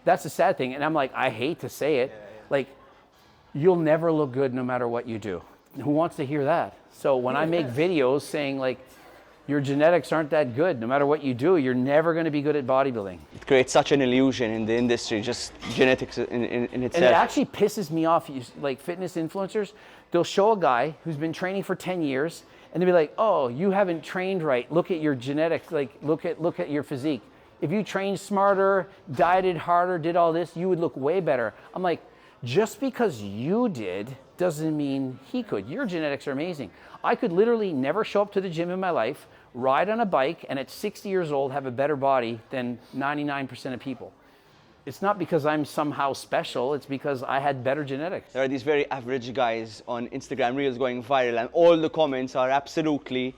that's the sad thing. And I'm like, I hate to say it, like, you'll never look good no matter what you do. Who wants to hear that? So when I make videos saying like, your genetics aren't that good, no matter what you do, you're never going to be good at bodybuilding. It creates such an illusion in the industry, just genetics in itself. And it actually pisses me off. Like fitness influencers, they'll show a guy who's been training for 10 years, and they'll be like, oh, you haven't trained right. Look at your genetics, like look at your physique. if you trained smarter, dieted harder, did all this, you would look way better. I'm like, just because you did doesn't mean he could. Your genetics are amazing. I could literally never show up to the gym in my life, ride on a bike, and at 60 years old have a better body than 99% of people. It's not because I'm somehow special, it's because I had better genetics. There are these very average guys on Instagram Reels going viral, and all the comments are absolutely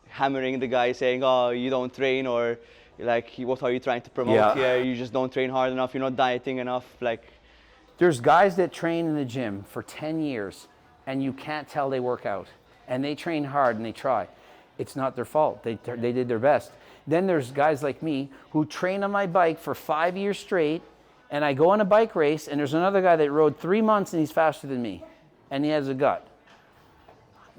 hammering the guy saying, oh, you don't train, or like, what are you trying to promote here? You just don't train hard enough, you're not dieting enough. Like, there's guys that train in the gym for 10 years and you can't tell they work out, and they train hard and they try. It's not their fault. They did their best. Then there's guys like me who train on my bike for 5 years straight, and I go on a bike race and there's another guy that rode 3 months and he's faster than me and he has a gut.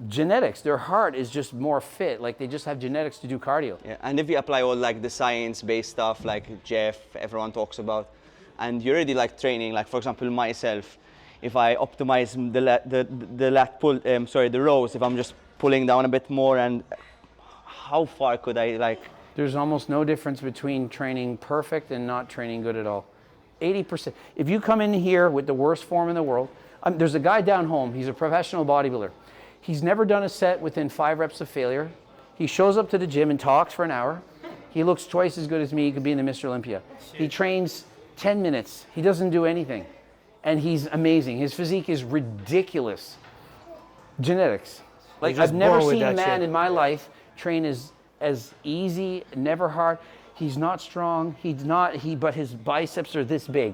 Genetics, their heart is just more fit, like they just have genetics to do cardio. Yeah, and if you apply all like the science-based stuff like Jeff, everyone talks about, and you already like training, like for example myself, if I optimize the rows, if I'm just pulling down a bit more, and how far could I like? There's almost no difference between training perfect and not training good at all. 80%. If you come in here with the worst form in the world, there's a guy down home, he's a professional bodybuilder. He's never done a set within 5 reps of failure. He shows up to the gym and talks for an hour. He looks twice as good as me, he could be in the Mr. Olympia. He trains 10 minutes, he doesn't do anything. And he's amazing. His physique is ridiculous. Genetics. Like, I've never seen a man in my life train as easy, never hard. He's not strong, but his biceps are this big.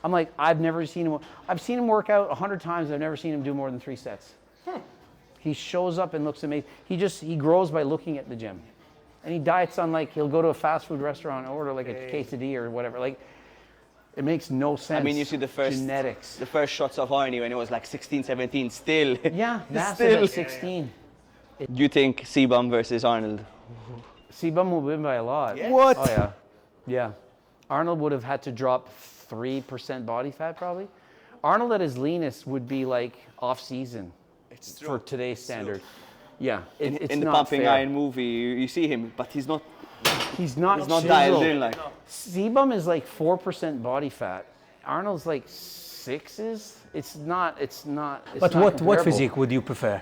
I'm like, I've seen him work out 100 times, I've never seen him do more than 3 sets. He shows up and looks amazing. He grows by looking at the gym. And he diets on, like, he'll go to a fast food restaurant and order like a quesadilla or whatever. Like, it makes no sense. I mean, you see the first shots of Arnie when he was like 16, 17, still. Yeah, massive at 16. Do you think Sebum versus Arnold? Sebum will win by a lot. Yeah. What? Oh yeah, yeah. Arnold would have had to drop 3% body fat probably. Arnold at his leanest would be like off season for today's standard. Yeah, it's in the not Pumping fair. Iron movie, you see him, but he's not chiseled. dialed in like. Sebum is like 4% body fat. Arnold's like 6s. It's not. But not what physique would you prefer?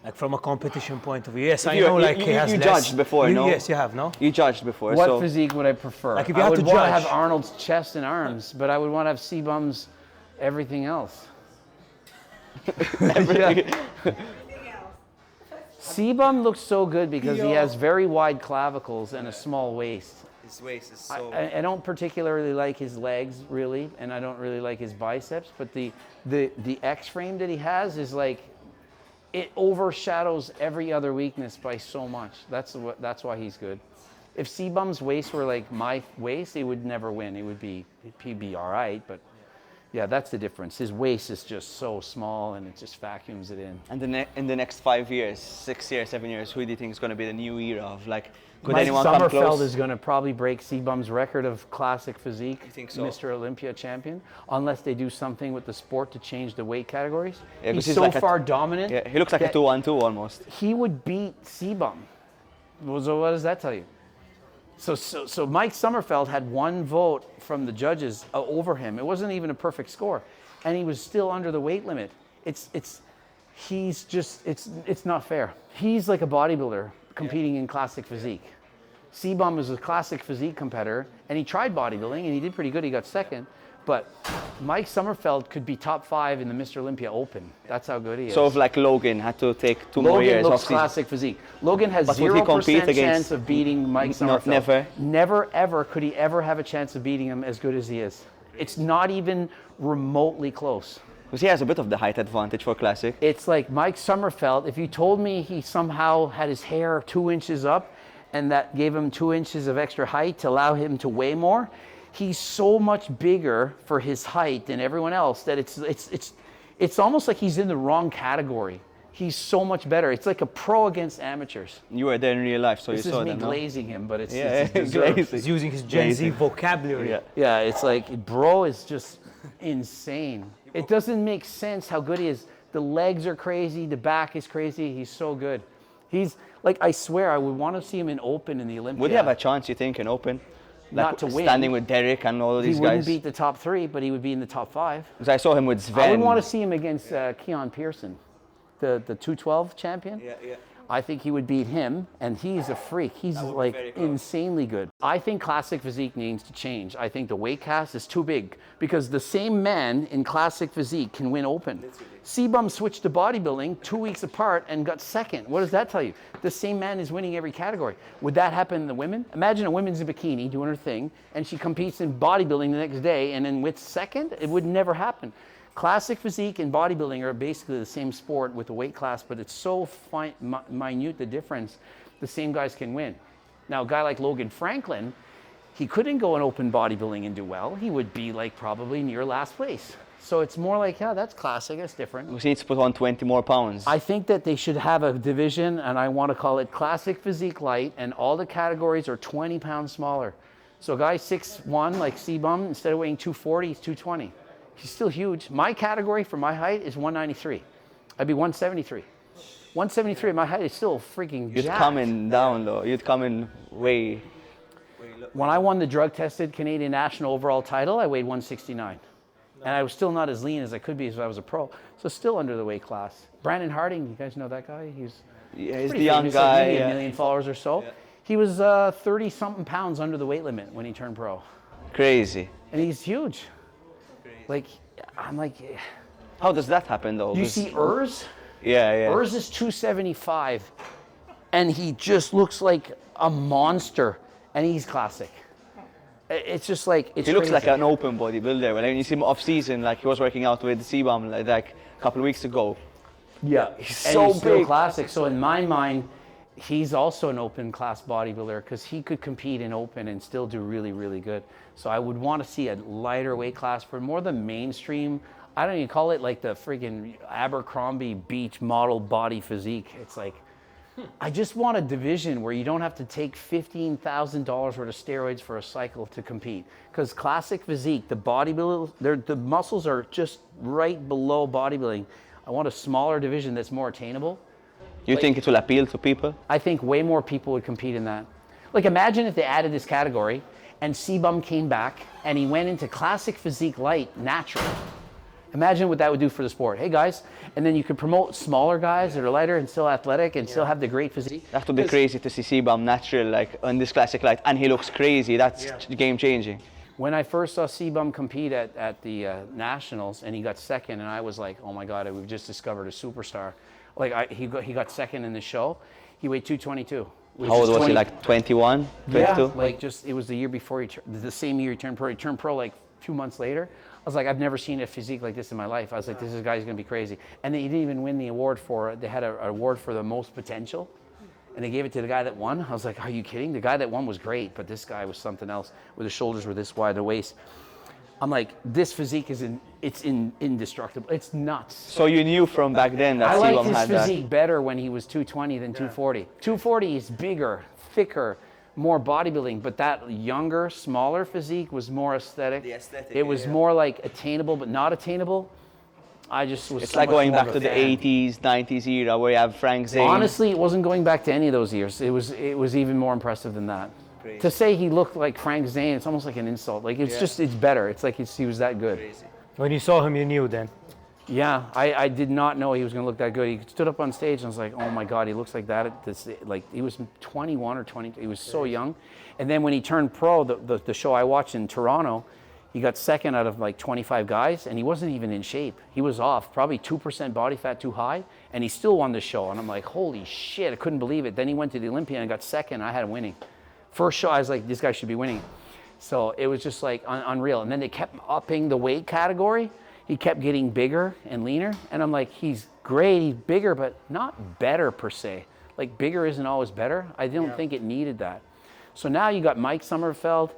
Like from a competition point of view? Yes, I You- know. you- Like you- he has you less. judged before, no? Yes, you have, no? You judged before, What so physique would I prefer? Like, if you I had would to want to judge. have Arnold's chest and arms, but I would want to have Sebum's everything else. Sebum looks so good because he has very wide clavicles and a small waist. his waist is so. I don't particularly like his legs, really, and I don't really like his biceps, but the X frame that he has is like, it overshadows every other weakness by so much. That's why he's good. If Sebum's waist were like my waist, he would never win. He'd be all right, but yeah, that's the difference. His waist is just so small and it just vacuums it in. And in the next 5 years, 6 years, 7 years, who do you think is going to be the new era of like? Could Mike anyone come Sommerfeld close? is going to probably break Sebum's record of classic physique, You think so? Mr. Olympia champion, unless they do something with the sport to change the weight categories. Yeah, 'cause he's he's so like far dominant. Yeah, he looks like a that 2-1-2 almost. He would beat Sebum. So what does that tell you? So Mike Sommerfeld had 1 vote from the judges over him. It wasn't even a perfect score, and he was still under the weight limit. It's not fair. He's like a bodybuilder competing in classic physique. Sebum is a classic physique competitor, and he tried bodybuilding, and he did pretty good. He got second, but Mike Sommerfeld could be top 5 in the Mr. Olympia Open. That's how good he is. So if like Logan had to take 2 more Logan years looks off season. classic physique. Logan has But would he 0% compete against- chance of beating Mike Sommerfeld. never? Never, ever could he ever have a chance of beating him as good as he is. It's not even remotely close. Because he has a bit of the height advantage for classic. It's like Mike Sommerfeld, if you told me he somehow had his hair 2 inches up and that gave him 2 inches of extra height to allow him to weigh more, he's so much bigger for his height than everyone else that it's almost like he's in the wrong category. He's so much better. It's like a pro against amateurs. You were there in real life, so This you is saw me them, no? glazing him, but it's glazing. He's using his Gen Z vocabulary. Yeah. yeah, it's like, bro is just insane. It doesn't make sense how good he is. The legs are crazy, the back is crazy. He's so good. He's like, I swear, I would want to see him in Open in the Olympia. Would he have a chance, you think, in Open? not to win. Standing with Derek and all of He these wouldn't guys. beat the top 3, but he would be in the top 5. Because I saw him with Sven. I would want to see him against Keon Pearson, the 212 champion. Yeah, yeah. I think he would beat him, and he's a freak. He's like insanely good. I think classic physique needs to change. I think the weight class is too big because the same man in classic physique can win open. Sebum switched to bodybuilding 2 weeks apart and got second. What does that tell you? The same man is winning every category. Would that happen in the women? Imagine a woman's in a bikini doing her thing, and she competes in bodybuilding the next day and then wins second? It would never happen. Classic physique and bodybuilding are basically the same sport with the weight class, but it's so minute the difference, the same guys can win. Now, a guy like Logan Franklin, he couldn't go in open bodybuilding and do well. He would be like probably near last place. So it's more like, yeah, that's classic, that's different. We need to put on 20 more pounds. I think that they should have a division, and I want to call it classic physique light, and all the categories are 20 pounds smaller. So a guy 6'1", like Sebum, instead of weighing 240, he's 220. He's still huge. My category for my height is 193. I'd be 173. 173 at my height is still freaking You'd jacked. coming down though. You'd come in way. When I won the drug-tested Canadian national overall title, I weighed 169. And I was still not as lean as I could be if I was a pro. So still under the weight class. Brandon Harding, you guys know that guy? He's He's pretty the young famous, guy. like maybe Yeah. a million followers or so. Yeah. He was 30-something pounds under the weight limit when he turned pro. Crazy. And he's huge. Like, I'm like, How does that happen though? you 'Cause- see Urs? Yeah, yeah. Urs is 275, and he just looks like a monster, and he's classic. It's just like, it's He looks crazy. like an open bodybuilder. When you see him off season, like he was working out with Sebum like a couple of weeks ago. Yeah, He's and so he's still big. classic. So in my mind, he's also an open class bodybuilder because he could compete in open and still do really, really good. So I would want to see a lighter weight class for more the mainstream. I don't even call it like the friggin' Abercrombie Beach model body physique. It's like, I just want a division where you don't have to take $15,000 worth of steroids for a cycle to compete. Because classic physique, the bodybuilders, the muscles are just right below bodybuilding. I want a smaller division that's more attainable. You think it will appeal to people? I think way more people would compete in that. Like imagine if they added this category and Sebum came back and he went into classic physique light natural. Imagine what that would do for the sport. Hey guys, and then you could promote smaller guys that are lighter and still athletic and still have the great physique. That would be crazy to see Sebum natural like on this classic light, and he looks crazy. That's game changing. When I first saw Sebum compete at the Nationals and he got second, and I was like, oh my God, we've just discovered a superstar. Like he got second in the show. He weighed 222. How old was he? Like 21, 22? Yeah, like just it was the year before the same year he turned pro. He turned pro like 2 months later. I was like, I've never seen a physique like this in my life. I was like, this guy's gonna be crazy. And then he didn't even win the award for it. They had an award for the most potential, and they gave it to the guy that won. I was like, are you kidding? The guy that won was great, but this guy was something else. Where the shoulders were this wide, the waist. I'm like, this physique is indestructible. It's nuts. So you knew from back then that I like Sebum his had that. physique better when he was 220 than 240. 240 is bigger, thicker, more bodybuilding, but that younger, smaller physique was more aesthetic. The aesthetic, It was more like attainable, but not attainable. I just was It's so like much going more back of to a the fan. 80s, 90s era where you have Frank Zane. Honestly, it wasn't going back to any of those years. It was even more impressive than that. Crazy. To say he looked like Frank Zane, it's almost like an insult. Like it's better. It's like he was that good. When you saw him, you knew then. Yeah, I did not know he was going to look that good. He stood up on stage and I was like, oh my God, he looks like that. Like he was 21 or 22. He was so young. And then when he turned pro, the show I watched in Toronto, he got second out of like 25 guys, and he wasn't even in shape. He was off, probably 2% body fat too high, and he still won the show. And I'm like, holy shit, I couldn't believe it. Then he went to the Olympia and got second. I had him winning. First show, I was like, this guy should be winning. So it was just like unreal. And then they kept upping the weight category. He kept getting bigger and leaner. And I'm like, he's great, he's bigger, but not better per se. Like bigger isn't always better. I didn't think it needed that. So now you got Mike Sommerfeld,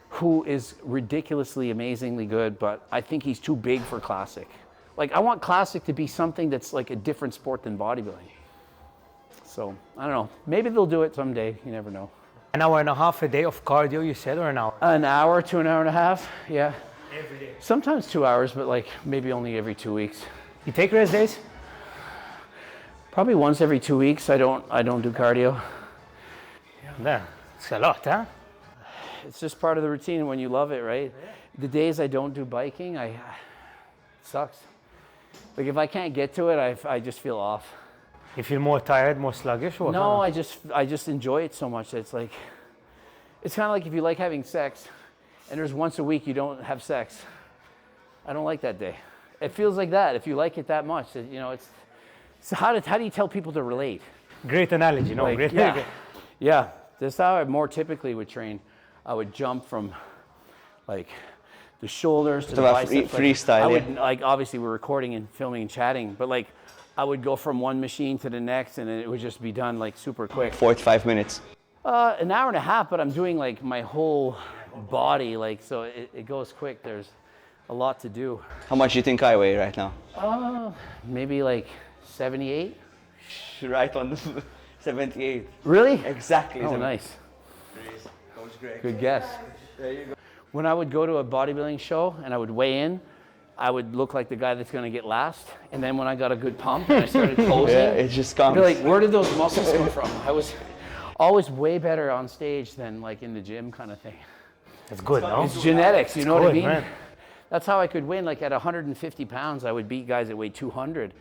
who is ridiculously, amazingly good, but I think he's too big for classic. Like I want classic to be something that's like a different sport than bodybuilding. So I don't know, maybe they'll do it someday, you never know. An hour and a half a day of cardio, you said, or an hour? An hour to an hour and a half, yeah. Every day. Sometimes 2 hours, but like maybe only every 2 weeks. You take rest days? Probably once every 2 weeks. I don't do cardio. Yeah, it's a lot, huh? it's just part of the routine when you love it, right? Yeah. The days I don't do biking, it sucks. Like if I can't get to it, I just feel off. You feel more tired, more sluggish? Or no, I just enjoy it so much. It's like, it's kind of like if you like having sex and there's once a week you don't have sex. I don't like that day. It feels like that if you like it that much. You know, it's so how do you tell people to relate? Great analogy, no? Like, Great. Yeah, yeah. That's how I more typically would train. I would jump from like the shoulders to the biceps. Freestyle. I would like obviously we're recording and filming and chatting, but like I would go from one machine to the next, and it would just be done like super quick. 45 minutes. An hour and a half, but I'm doing like my whole body, like so it goes quick. There's a lot to do. How much do you think I weigh right now? Maybe like 78. Right on the 78. Really? Exactly. Oh, nice. That was great. Good guess. There you go. When I would go to a bodybuilding show and I would weigh in, I would look like the guy that's going to get last. And then when I got a good pump and I started posing, Yeah, it just comes. I'd be like, where did those muscles come from? I was always way better on stage than like in the gym kind of thing. That's good, no? It's genetics, you know what I mean? Man. That's how I could win. Like at 150 pounds, I would beat guys that weighed 200,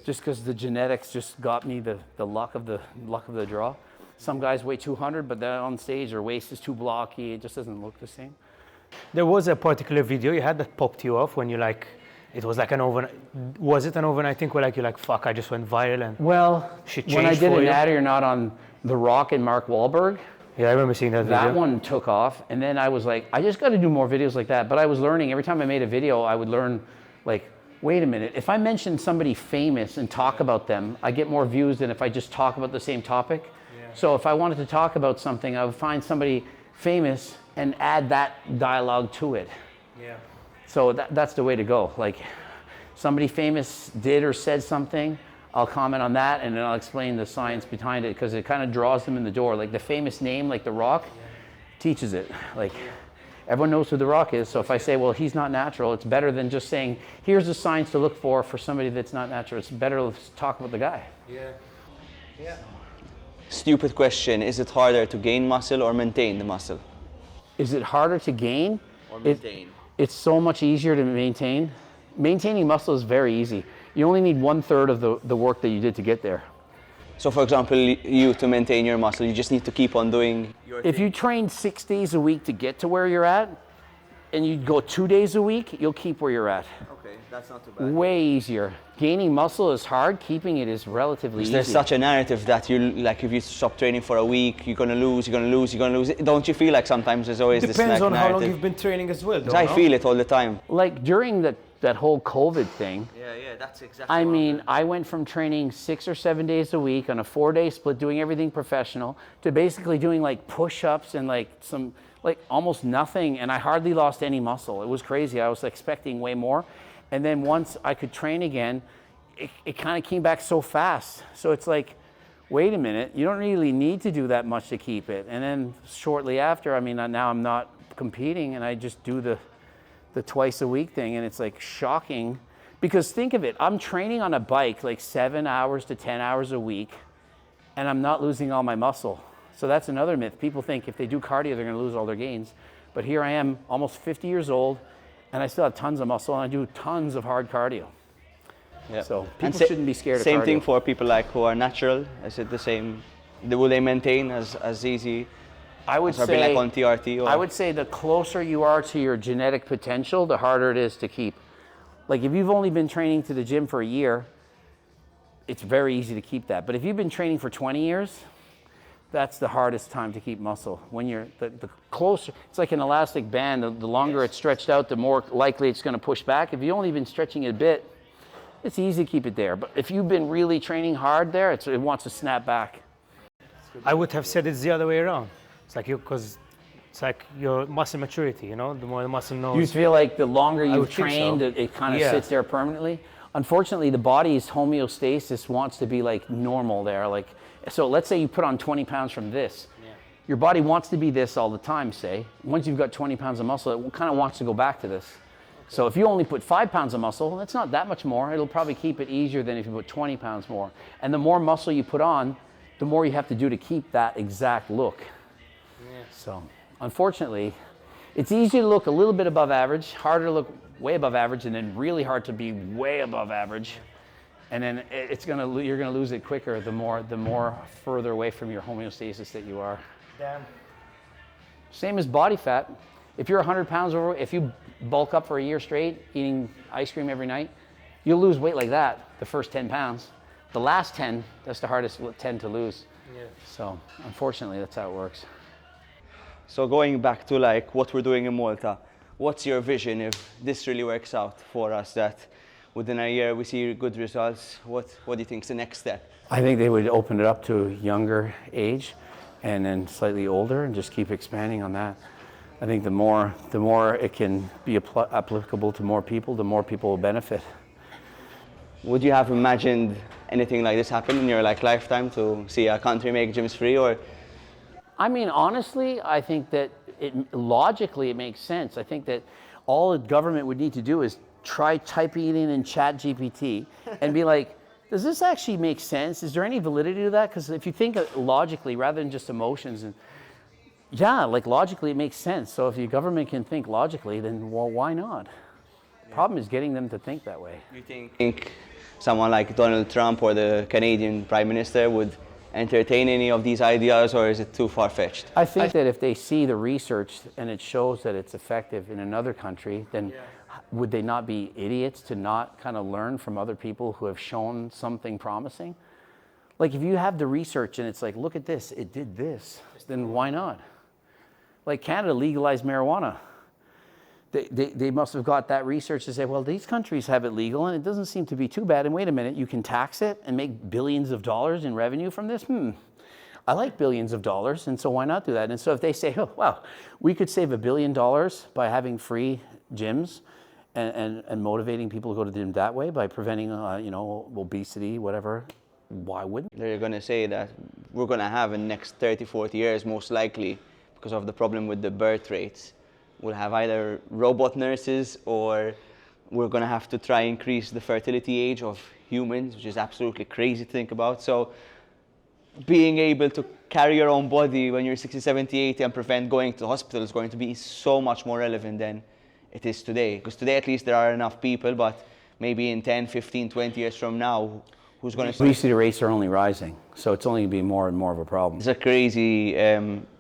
just because the genetics just got me the luck of the draw. Some guys weigh 200, but then on stage their waist is too blocky. It just doesn't look the same. There was a particular video you had that popped you off when you like, it was like an overnight. Was it an overnight thing where like you're like, fuck, I just went viral and well, shit when I changed did for an you? Ad or Not on The Rock and Mark Wahlberg, Yeah, I remember seeing that video. that one took off, and then I was like, I just got to do more videos like that. But I was learning every time I made a video, I would learn like, wait a minute, if I mention somebody famous and talk about them, I get more views than if I just talk about the same topic. Yeah. So if I wanted to talk about something, I would find somebody famous and add that dialogue to it. Yeah. So that's the way to go. Like somebody famous did or said something, I'll comment on that and then I'll explain the science behind it because it kind of draws them in the door. Like the famous name, like The Rock, teaches it. Like everyone knows who The Rock is. So if I say, well, he's not natural, it's better than just saying, here's the signs to look for somebody that's not natural. It's better to talk about the guy. Yeah. Yeah. Stupid question. Is it harder to gain muscle or maintain the muscle? Is it harder to gain? Or maintain? It's so much easier to maintain. Maintaining muscle is very easy. You only need 1/3 of the work that you did to get there. So for example, you to maintain your muscle, you just need to keep on doing your If you train 6 days a week to get to where you're at, and you go 2 days a week, you'll keep where you're at. Okay, that's not too bad. Way easier. Gaining muscle is hard, keeping it is relatively easy. There's such a narrative that you like if you stop training for a week, you're gonna lose, you're gonna lose, you're gonna lose. Don't you feel like sometimes there's always this Depends like, on narrative? how long you've been training as well, though, I no? feel it all the time. Like during that whole COVID thing, Yeah, that's exactly. I mean, I went from training 6 or 7 days a week on a 4-day split, doing everything professional, to basically doing like push-ups and like some, like almost nothing, and I hardly lost any muscle. It was crazy. I was expecting way more. And then once I could train again, it kind of came back so fast. So it's like, wait a minute, you don't really need to do that much to keep it. And then shortly after, I mean, now I'm not competing and I just do the twice a week thing, and it's like shocking. Because think of it, I'm training on a bike like 7 hours to 10 hours a week, and I'm not losing all my muscle. So that's another myth. People think if they do cardio, they're gonna lose all their gains. But here I am, almost 50 years old, and I still have tons of muscle, and I do tons of hard cardio. Yeah. So people shouldn't be scared of cardio. Same thing for people like who are natural. Is it the same? Will they maintain as easy? I would as say, like on TRT? Or? I would say the closer you are to your genetic potential, the harder it is to keep. Like if you've only been training to the gym for a year, it's very easy to keep that. But if you've been training for 20 years, that's the hardest time to keep muscle. When you're the closer, it's like an elastic band. The longer it's stretched out, the more likely it's going to push back. If you've only been stretching it a bit, it's easy to keep it there. But if you've been really training hard there, it wants to snap back. I would have said it's the other way around. It's like because it's like your muscle maturity, you know, the more the muscle knows. You feel like the longer you've would think trained, so. it kind of Yeah. sits there permanently. Unfortunately, the body's homeostasis wants to be like normal there. Like, so let's say you put on 20 pounds from this. Yeah. Your body wants to be this all the time, say. Once you've got 20 pounds of muscle, it kind of wants to go back to this. Okay. So if you only put 5 pounds of muscle, that's not that much more. It'll probably keep it easier than if you put 20 pounds more. And the more muscle you put on, the more you have to do to keep that exact look. Yeah. So unfortunately, it's easy to look a little bit above average, harder to look way above average, and then really hard to be way above average. And then you're gonna lose it quicker the more further away from your homeostasis that you are. Damn. Same as body fat. If you're 100 pounds over, if you bulk up for a year straight, eating ice cream every night, you'll lose weight like that the first 10 pounds. The last 10, that's the hardest 10 to lose. Yeah. So unfortunately, that's how it works. So going back to like what we're doing in Malta, what's your vision if this really works out for us, that within a year we see good results? What do you think is the next step? I think they would open it up to a younger age and then slightly older and just keep expanding on that. I think the more it can be applicable to more people, the more people will benefit. Would you have imagined anything like this happen in your like lifetime, to see a country make gyms free? Or I mean, honestly, I think that logically it makes sense. I think that all the government would need to do is try typing it in ChatGPT and be like, does this actually make sense? Is there any validity to that? Because if you think logically rather than just emotions, and yeah, like logically it makes sense. So if your government can think logically, then well, why not? Problem is getting them to think that way. you think someone like Donald Trump or the Canadian Prime Minister would entertain any of these ideas, or is it too far-fetched? I think that if they see the research and it shows that it's effective in another country, then would they not be idiots to not kind of learn from other people who have shown something promising? Like if you have the research and it's like, look at this, it did this, then why not? Like Canada legalized marijuana. They must have got that research to say, well, these countries have it legal and it doesn't seem to be too bad. And wait a minute, you can tax it and make billions of dollars in revenue from this? I like billions of dollars, and so why not do that? And so if they say, oh, wow, we could save $1 billion by having free gyms and motivating people to go to the gym that way by preventing, obesity, whatever, why wouldn't? They're going to say that we're going to have in the next 30, 40 years, most likely, because of the problem with the birth rates, we'll have either robot nurses, or we're going to have to try and increase the fertility age of humans, which is absolutely crazy to think about. So being able to carry your own body when you're 60, 70, 80 and prevent going to the hospital is going to be so much more relevant than it is today. Because today at least there are enough people, but maybe in 10, 15, 20 years from now, who's going to... Obesity rates are only rising, so it's only going to be more and more of a problem. It's a crazy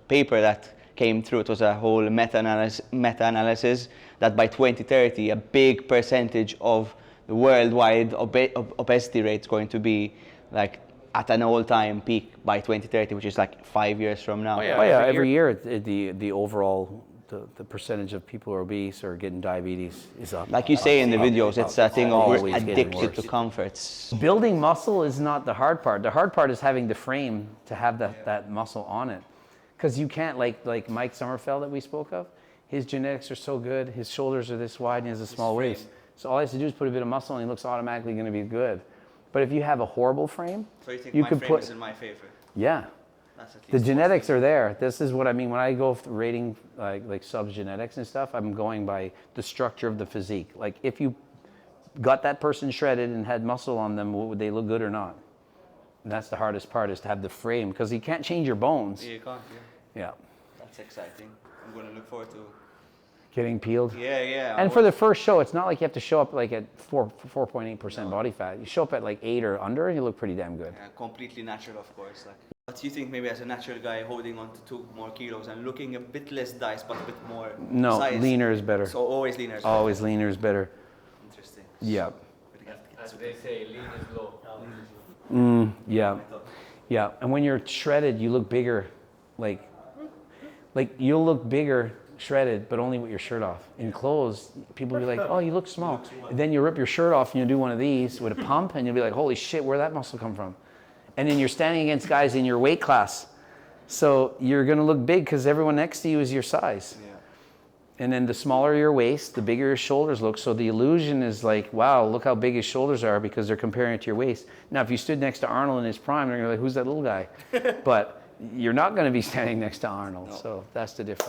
paper that came through. It was a whole meta-analysis that by 2030, a big percentage of the worldwide obesity rate is going to be like at an all-time peak by 2030, which is like 5 years from now. Oh yeah, every year the overall the percentage of people who are obese or getting diabetes is up. Like you say in the videos, it's a thing of we're Always getting addicted to worse. comforts. Building muscle is not the hard part. The hard part is having the frame to have that muscle on it. Because you can't, like Mike Sommerfeld that we spoke of, his genetics are so good, his shoulders are this wide and he has a small waist. So all he has to do is put a bit of muscle and he looks automatically going to be good. But if you have a horrible frame, So you think you my could frame put, is in my favor? yeah. That's at The least genetics are there. This is what I mean when I go rating like subs genetics and stuff. I'm going by the structure of the physique. Like if you got that person shredded and had muscle on them, would they look good or not? And that's the hardest part, is to have the frame, because you can't change your bones. Yeah, you can't, Yeah. That's exciting. I'm going to look forward to... Getting peeled. Yeah. And for the first show, it's not like you have to show up like at 4.8% body fat. You show up at like 8 or under and you look pretty damn good. Completely natural, of course. But you think maybe as a natural guy holding on to 2 more kilos and looking a bit less diced but a bit more No, size, leaner is better. So always leaner is Always leaner is better. Interesting. Yeah. As they say, lean is low. Yeah. And when you're shredded, you look bigger. Like you'll look bigger shredded, but only with your shirt off. In clothes, people will be like, oh, you look small. And then you rip your shirt off and you do one of these with a pump and you'll be like, holy shit, where'd that muscle come from? And then you're standing against guys in your weight class. So you're gonna look big because everyone next to you is your size. Yeah. And then the smaller your waist, the bigger your shoulders look. So the illusion is like, wow, look how big his shoulders are, because they're comparing it to your waist. Now, if you stood next to Arnold in his prime, they're gonna be like, who's that little guy? But you're not gonna be standing next to Arnold. No. So that's the difference.